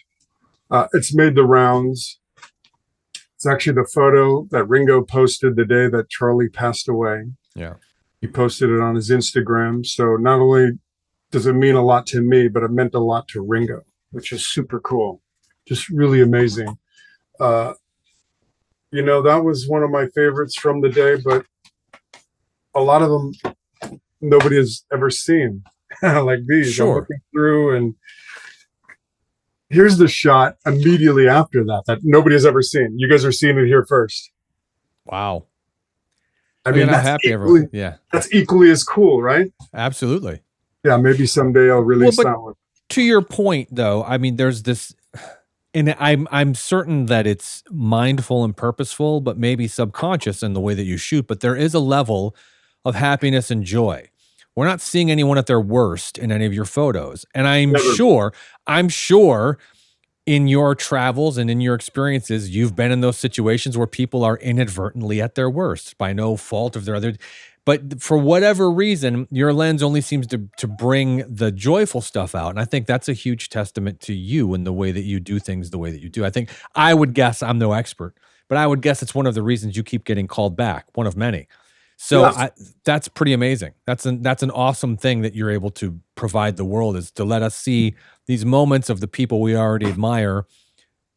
It's made the rounds. It's actually the photo that Ringo posted the day that Charlie passed away. Yeah. He posted it on his Instagram. So not only does it mean a lot to me, but it meant a lot to Ringo, which is super cool. Just really amazing. That was one of my favorites from the day, but a lot of them nobody has ever seen. Like these. Sure. I'm looking through, and here's the shot immediately after that nobody has ever seen. You guys are seeing it here first. Wow. I mean, I'm happy everyone. Yeah. That's equally as cool, right? Absolutely. Yeah, maybe someday I'll Well, release but that one. to your point though, I mean, there's this, and I'm certain that it's mindful and purposeful, but maybe subconscious in the way that you shoot, but there is a level of happiness and joy. We're not seeing anyone at their worst in any of your photos. And Never. I'm sure in your travels and in your experiences, you've been in those situations where people are inadvertently at their worst by no fault of their other. But for whatever reason, your lens only seems to bring the joyful stuff out. And I think that's a huge testament to you and the way that you do things the way that you do. I would guess, I'm no expert, but I would guess it's one of the reasons you keep getting called back, one of many. So Yes. that's pretty amazing. That's an awesome thing that you're able to provide the world, is to let us see these moments of the people we already admire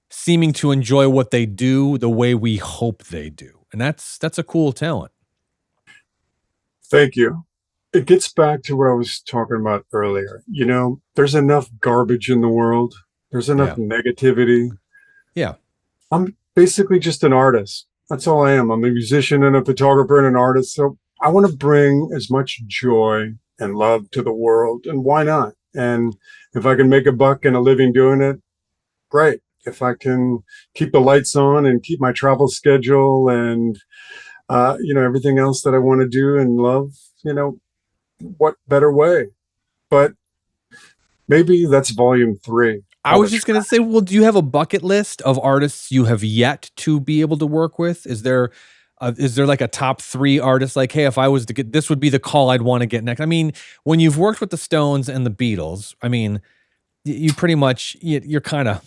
seeming to enjoy what they do the way we hope they do. And that's a cool talent. Thank you. It gets back to what I was talking about earlier. There's enough garbage in the world. There's enough Yeah. negativity. Yeah. I'm basically just an artist. That's all I am. I'm a musician and a photographer and an artist. So I want to bring as much joy and love to the world. And why not? And if I can make a buck and a living doing it, great. If I can keep the lights on and keep my travel schedule and everything else that I want to do and love, what better way? But maybe that's volume 3. I was just going to say, well, do you have a bucket list of artists you have yet to be able to work with? Is there like a top 3 artists? Like, hey, if I was to get, this would be the call I'd want to get next. I mean, when you've worked with the Stones and the Beatles, I mean, you pretty much, you're kind of,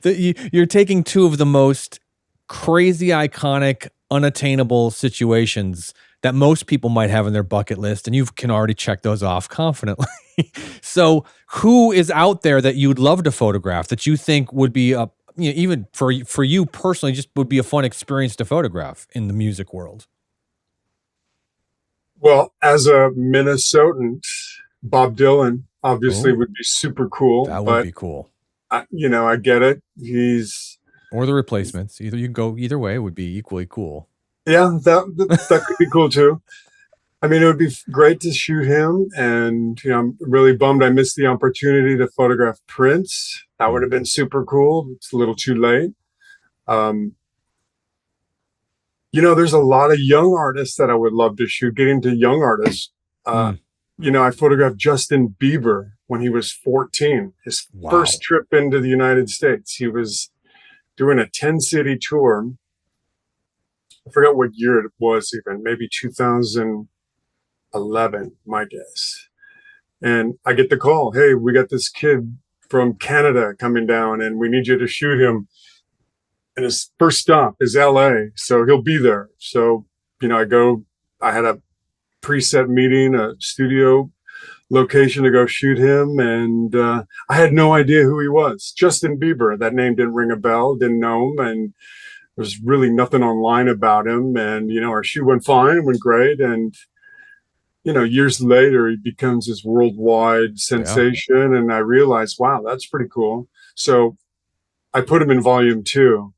you're taking 2 of the most crazy, iconic, unattainable situations that most people might have in their bucket list, and you can already check those off confidently. So who is out there that you'd love to photograph that you think would be even for you personally, just would be a fun experience to photograph in the music world? Well, as a Minnesotan, Bob Dylan obviously Oh, would be super cool, that would but be cool. I get it. He's Or the Replacements. Either you can go either way, it would be equally cool. yeah, that could be cool too. I mean, it would be great to shoot him, and I'm really bummed I missed the opportunity to photograph Prince. That would have been super cool. It's a little too late. Um, there's a lot of young artists that I would love to shoot. Getting to young artists, Mm. I photographed Justin Bieber when he was 14. His Wow. first trip into the United States. He was doing a 10-city tour. I forgot what year it was, even maybe 2011, my guess. And I get the call, hey, we got this kid from Canada coming down and we need you to shoot him. And his first stop is LA. So he'll be there. So, I had a preset meeting, a studio location to go shoot him. And I had no idea who he was. Justin Bieber, that name didn't ring a bell, didn't know him. And there's really nothing online about him. And, our shoot went fine, went great. And, years later, he becomes this worldwide sensation. Yeah. And I realized, wow, that's pretty cool. So I put him in volume 2,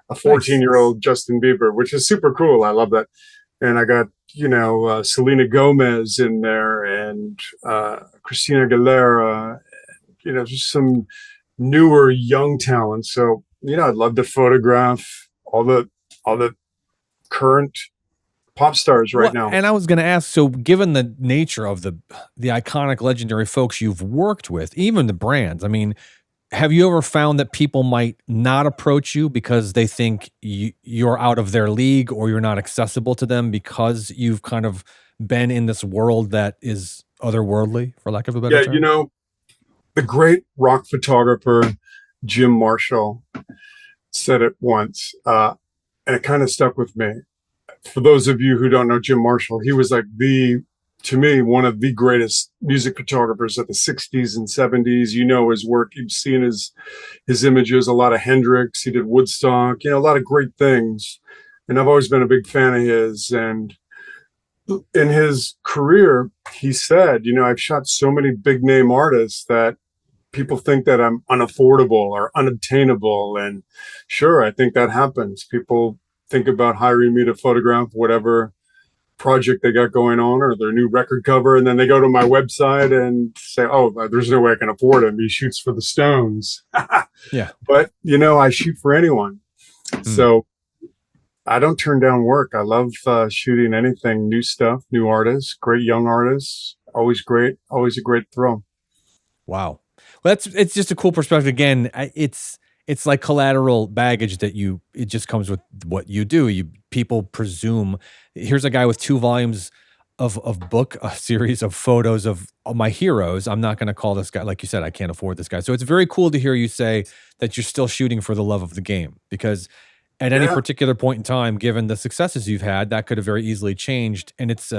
a 14-year-old Justin Bieber, which is super cool. I love that. And I got, Selena Gomez in there and Christina Aguilera, just some newer young talent. So, I'd love to photograph all the current pop stars right now. And I was going to ask, so given the nature of the iconic, legendary folks you've worked with, even the brands, I mean, have you ever found that people might not approach you because they think you're out of their league or you're not accessible to them because you've kind of been in this world that is otherworldly, for lack of a better term? Yeah, the great rock photographer Jim Marshall said it once, and it kind of stuck with me. For those of you who don't know Jim Marshall, he was like to me, one of the greatest music photographers of the 60s and 70s. His work, you've seen his images, a lot of Hendrix, he did Woodstock, a lot of great things. And I've always been a big fan of his. And in his career, he said, I've shot so many big name artists that people think that I'm unaffordable or unobtainable. And sure, I think that happens. People think about hiring me to photograph whatever project they got going on or their new record cover, and then they go to my website and say, oh, there's no way I can afford him, he shoots for the Stones. Yeah. But I shoot for anyone. So I don't turn down work. I love shooting anything, new stuff, new artists, great young artists. Always great, always a great thrill. Wow. Well, it's just a cool perspective. Again, it's like collateral baggage that it just comes with what you do. People presume, here's a guy with 2 volumes of book, a series of photos of my heroes. I'm not going to call this guy, like you said, I can't afford this guy. So it's very cool to hear you say that you're still shooting for the love of the game, because at any particular point in time, given the successes you've had, that could have very easily changed. And it's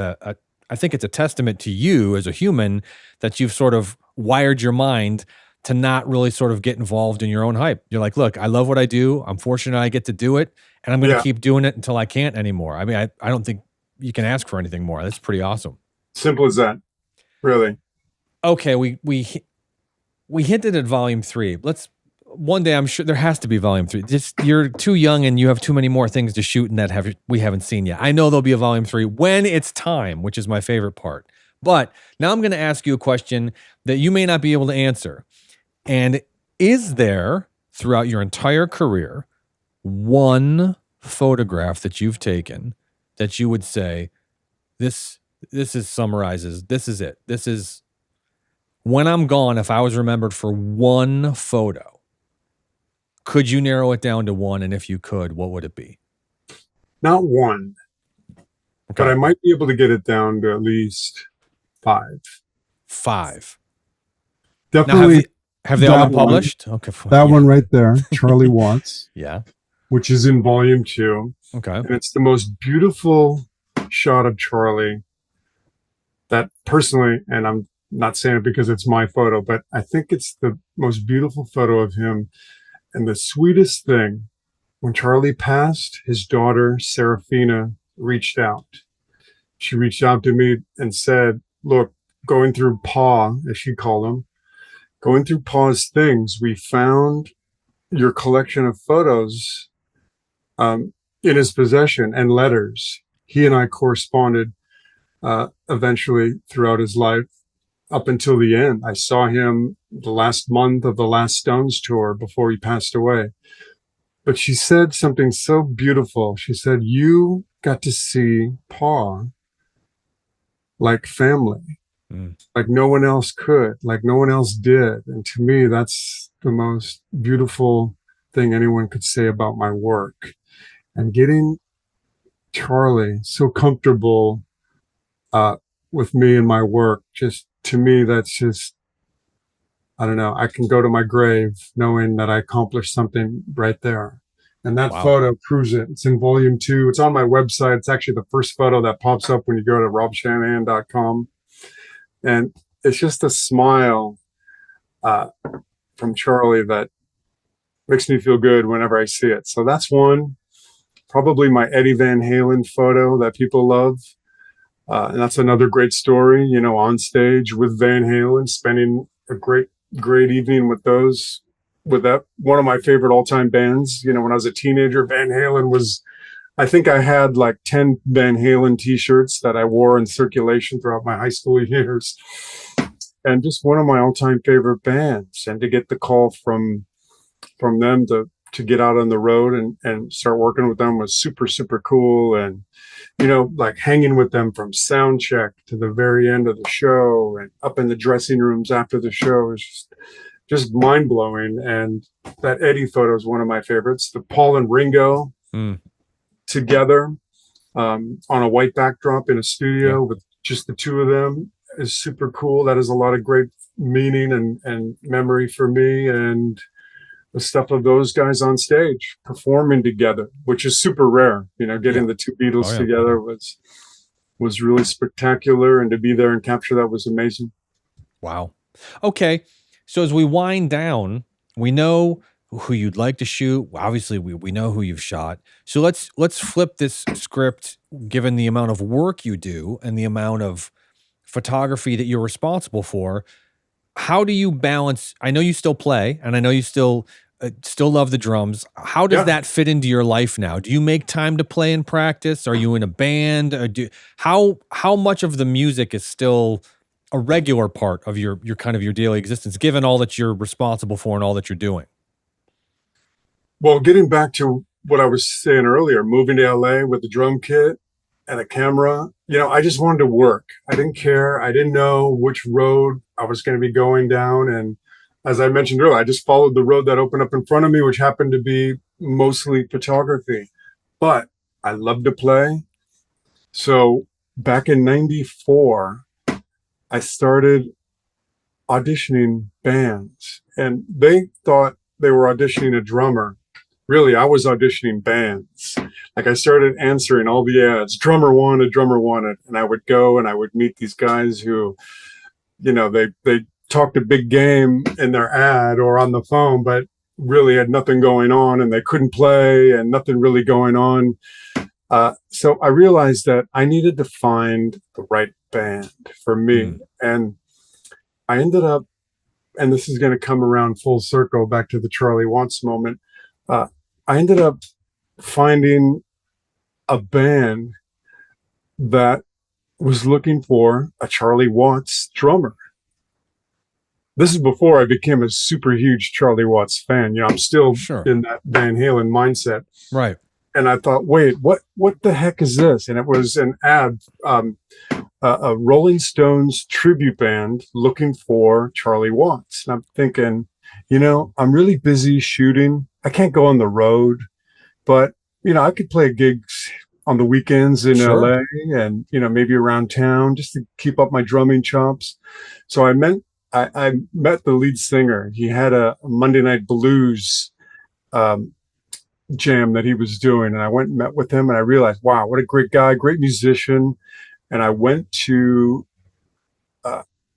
I think it's a testament to you as a human that you've sort of wired your mind to not really sort of get involved in your own hype. You're like, look, I love what I do. I'm fortunate I get to do it, and I'm going to keep doing it until I can't anymore. I mean, I don't think you can ask for anything more. That's pretty awesome. Simple as that. Really. Okay, we hinted at volume 3. One day, I'm sure there has to be volume 3. Just, you're too young and you have too many more things to shoot and that we haven't seen yet. I know there'll be a volume 3 when it's time, which is my favorite part. But now I'm going to ask you a question that you may not be able to answer. And is there, throughout your entire career, one photograph that you've taken that you would say, this summarizes, this is it. This is, when I'm gone, if I was remembered for one photo, could you narrow it down to one? And if you could, what would it be? Not one, but I might be able to get it down to at least 5. 5. Definitely. Now, have they all been published? Okay. That one right there, Charlie Watts. Yeah. Which is in volume 2. Okay. And it's the most beautiful shot of Charlie that personally, and I'm not saying it because it's my photo, but I think it's the most beautiful photo of him. And the sweetest thing, when Charlie passed, his daughter, Serafina, reached out. She reached out to me and said, look, going through Pa, as she called him, going through Pa's things, we found your collection of photos in his possession and letters. He and I corresponded eventually throughout his life up until the end. I saw him the last month of the last Stones tour before he passed away. But she said something so beautiful. She said, you got to see Pa like family, like no one else could, like no one else did. And to me, that's the most beautiful thing anyone could say about my work. And getting Charlie so comfortable with me and my work, just to me, that's just, I don't know, I can go to my grave knowing that I accomplished something right there. And that photo proves it. It's in volume 2. It's on my website. It's actually the first photo that pops up when you go to robshanahan.com. And it's just a smile from Charlie that makes me feel good whenever I see it. So that's one. Probably my Eddie Van Halen photo that people love. And that's another great story, on stage with Van Halen, spending a great evening with that one of my favorite all-time bands. When I was a teenager, Van Halen was, I think I had like 10 Van Halen t-shirts that I wore in circulation throughout my high school years. And just one of my all-time favorite bands. And to get the call from them to get out on the road and start working with them was super, super cool. And like hanging with them from sound check to the very end of the show and up in the dressing rooms after the show is just mind blowing. And that Eddie photo is one of my favorites. The Paul and Ringo together on a white backdrop in a studio with just the two of them is super cool. That is a lot of great meaning and memory for me. And the stuff of those guys on stage performing together, which is super rare. Getting the two Beatles together was really spectacular, and to be there and capture that was amazing. Wow. Okay. So as we wind down, we know who you'd like to shoot. Obviously, we know who you've shot. So let's flip this script, given the amount of work you do and the amount of photography that you're responsible for. How do you balance? I know you still play, and I know you still still love the drums. How does Yeah. that fit into your life now? Do you make time to play and practice? Are you in a band? Or how much of the music is still a regular part of your kind of your daily existence, given all that you're responsible for and all that you're doing? Well, getting back to what I was saying earlier, moving to LA with the drum kit and a camera, I just wanted to work. I didn't care. I didn't know which road I was going to be going down. And as I mentioned earlier, I just followed the road that opened up in front of me, which happened to be mostly photography. But I love to play. So back in 94, I started auditioning bands, and they thought they were auditioning a drummer. Really, I was auditioning bands. Like, I started answering all the ads, drummer wanted, and I would go and I would meet these guys who, they talked a big game in their ad or on the phone, but really had nothing going on, and they couldn't play and nothing really going on. So I realized that I needed to find the right band for me. And I ended up, and this is going to come around full circle back to the Charlie Watts moment. I ended up finding a band that was looking for a Charlie Watts drummer. This is before I became a super huge Charlie Watts fan. I'm still in that Van Halen mindset. Right. And I thought, wait, what the heck is this? And it was an ad, a Rolling Stones tribute band looking for Charlie Watts. And I'm thinking, I'm really busy shooting. I can't go on the road, but, I could play gigs on the weekends in LA and, maybe around town just to keep up my drumming chops. So I met the lead singer. He had a Monday Night Blues jam that he was doing. And I went and met with him, and I realized, wow, what a great guy, great musician. And I went to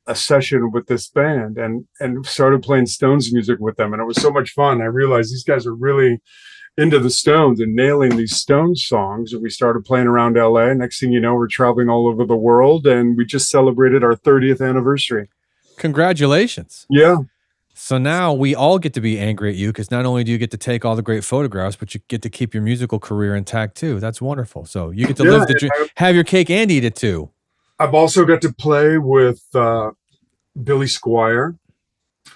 a session with this band and started playing Stones music with them. And it was so much fun. I realized these guys are really into the Stones and nailing these Stones songs. And we started playing around LA. Next thing you know, we're traveling all over the world, and we just celebrated our 30th anniversary. Congratulations. Yeah. So now we all get to be angry at you, because not only do you get to take all the great photographs, but you get to keep your musical career intact too. That's wonderful. So you get to live the dream, have your cake and eat it too. I've also got to play with Billy Squire.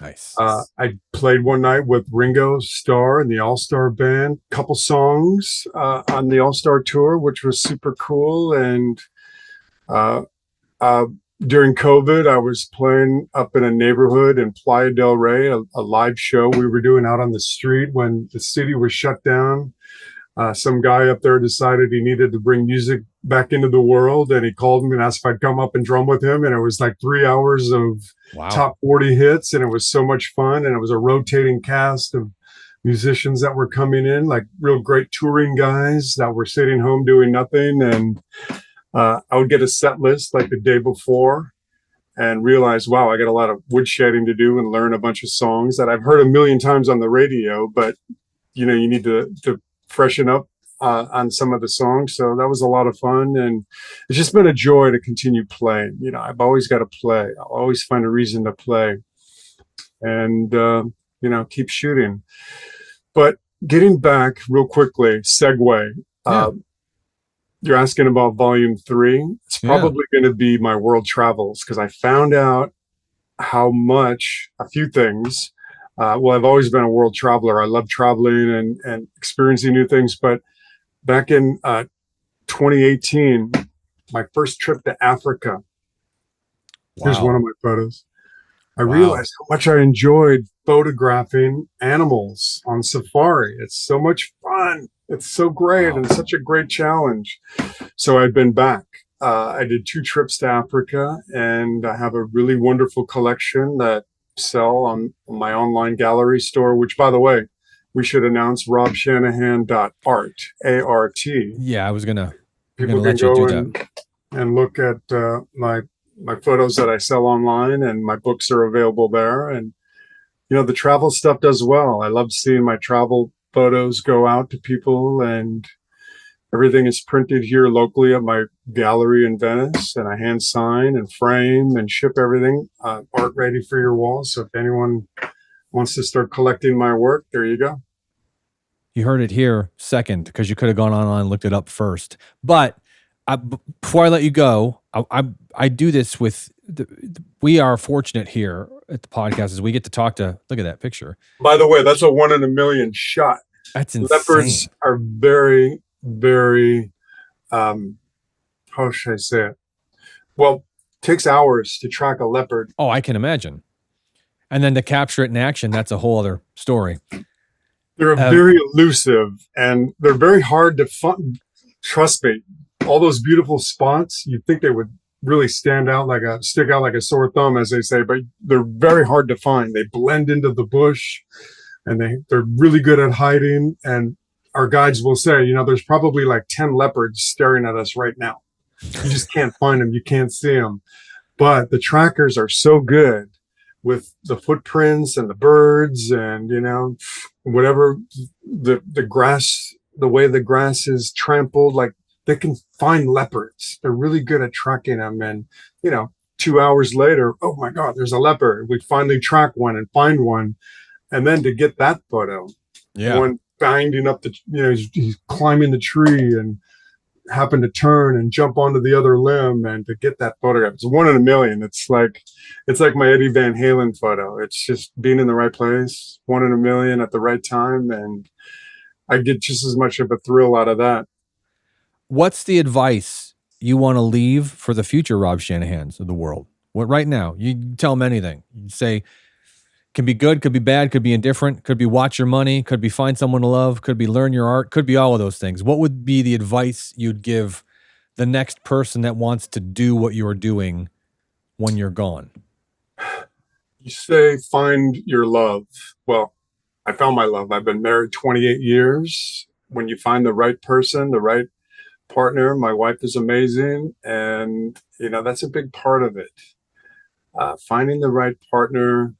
Nice. I played one night with Ringo Starr and the All-Star Band, couple songs on the All-Star Tour, which was super cool. And during COVID, I was playing up in a neighborhood in Playa del Rey, a live show we were doing out on the street when the city was shut down. Some guy up there decided he needed to bring music back into the world, and he called me and asked if I'd come up and drum with him. And it was like 3 hours of top 40 hits, and it was so much fun. And it was a rotating cast of musicians that were coming in, like real great touring guys that were sitting home doing nothing. And I would get a set list like the day before and realize, wow, I got a lot of woodshedding to do and learn a bunch of songs that I've heard a million times on the radio, but you need to freshen up on some of the songs. So that was a lot of fun, and it's just been a joy to continue playing. I've always got to play. I'll always find a reason to play, and keep shooting. But getting back real quickly, segue. You're asking about volume 3. It's probably going to be my world travels, because I found out how much a few things. Well, I've always been a world traveler. I love traveling and experiencing new things. But back in 2018, my first trip to Africa. Wow. Here's one of my photos. I realized how much I enjoyed photographing animals on safari. It's so much fun. It's so great and such a great challenge. So I've been back. I did 2 trips to Africa, and I have a really wonderful collection that sell on my online gallery store, which, by the way, we should announce, robshanahan.art, A-R-T. Yeah, I was going to let you do that. And look at my photos that I sell online, and my books are available there. And, the travel stuff does well. I love seeing my travel photos go out to people, and everything is printed here locally at my gallery in Venice, and I hand sign and frame and ship everything art ready for your wall. So if anyone wants to start collecting my work, there you go. You heard it here second, because you could have gone online and looked it up first. But before I let you go, I do this with we are fortunate here at the podcast as we get to talk to, look at that picture. By the way, that's a 1 in a million shot. That's insane. Leopards are very, very, how should I say it? Well, it takes hours to track a leopard. Oh, I can imagine. And then to capture it in action, that's a whole other story. They're very elusive, and they're very hard to find. Trust me, all those beautiful spots, you'd think they would really stick out like a sore thumb, as they say, but they're very hard to find. They blend into the bush, and they're really good at hiding. And our guides will say, there's probably like 10 leopards staring at us right now. You just can't find them. You can't see them. But the trackers are so good with the footprints and the birds and, whatever the grass, the way the grass is trampled, like they can find leopards. They're really good at tracking them. And, 2 hours later, oh my God, there's a leopard. We finally track one and find one. And then to get that photo, one binding up he's climbing the tree and happened to turn and jump onto the other limb, and to get that photograph, it's 1 in a million. It's like my Eddie Van Halen photo. It's just being in the right place, 1 in a million at the right time, and I get just as much of a thrill out of that. What's the advice you want to leave for the future Rob Shanahans of the world? What right now? You tell them anything. You say, can be good, could be bad, could be indifferent, could be watch your money, could be find someone to love, could be learn your art, could be all of those things. What would be the advice you'd give the next person that wants to do what you're doing when you're gone? You say, find your love. Well, I found my love. I've been married 28 years. When you find the right person, the right partner, my wife is amazing. And, that's a big part of it. Finding the right partner.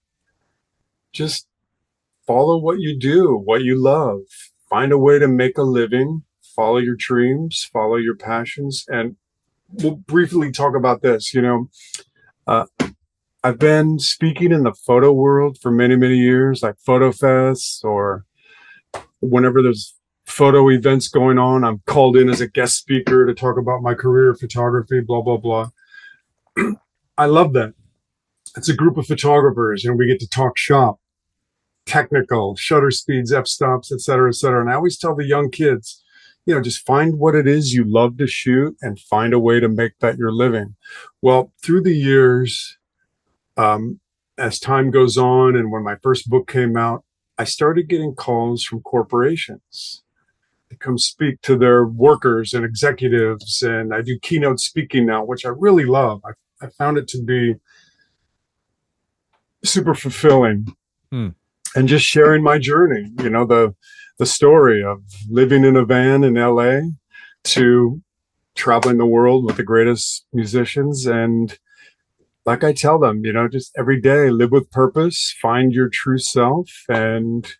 Just follow what you do, what you love. Find a way to make a living. Follow your dreams, follow your passions. And we'll briefly talk about this. I've been speaking in the photo world for many, many years, like photo fests, or whenever there's photo events going on, I'm called in as a guest speaker to talk about my career, photography, blah, blah, blah. I love that. It's a group of photographers, and we get to talk shop. Technical, shutter speeds, f-stops, et cetera, et cetera. And I always tell the young kids, just find what it is you love to shoot and find a way to make that your living. Well, through the years, as time goes on, and when my first book came out, I started getting calls from corporations to come speak to their workers and executives. And I do keynote speaking now, which I really love. I found it to be super fulfilling. And just sharing my journey, the story of living in a van in LA to traveling the world with the greatest musicians. And like I tell them, just every day, live with purpose, find your true self. And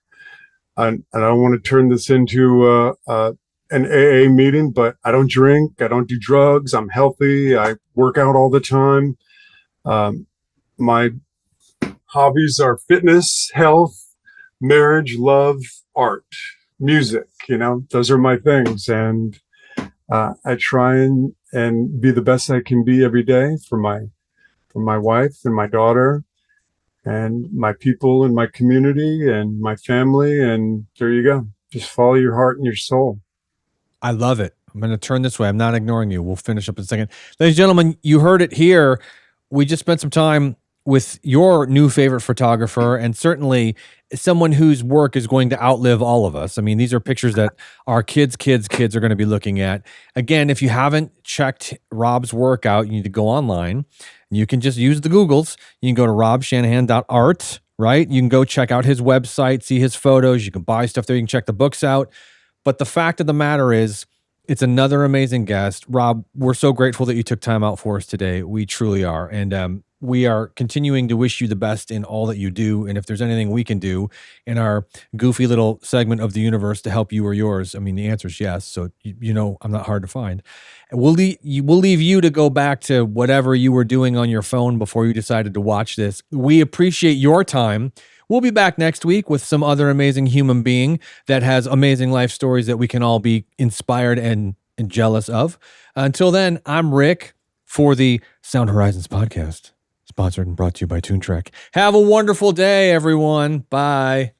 I don't want to turn this into an AA meeting, but I don't drink, I don't do drugs, I'm healthy, I work out all the time. My hobbies are fitness, health, marriage, love, art, music. Those are my things. And I try and be the best I can be every day for my wife and my daughter and my people in my community and my family. And there you go. Just follow your heart and your soul. I love it. I'm going to turn this way. I'm not ignoring you. We'll finish up in a second. Ladies and gentlemen, you heard it here. We just spent some time with your new favorite photographer, and certainly someone whose work is going to outlive all of us. I mean, these are pictures that our kids are going to be looking at. Again, if you haven't checked Rob's work out, you need to go online. You can just use the Googles. You can go to robshanahan.art, right? You can go check out his website, see his photos. You can buy stuff there. You can check the books out. But the fact of the matter is, it's another amazing guest. Rob, we're so grateful that you took time out for us today. We truly are. And we are continuing to wish you the best in all that you do. And if there's anything we can do in our goofy little segment of the universe to help you or yours, I mean, the answer is yes. So, I'm not hard to find. And we'll leave you to go back to whatever you were doing on your phone before you decided to watch this. We appreciate your time. We'll be back next week with some other amazing human being that has amazing life stories that we can all be inspired and jealous of. Until then, I'm Rick for the Sound Horizons podcast, sponsored and brought to you by Toontrack. Have a wonderful day, everyone. Bye.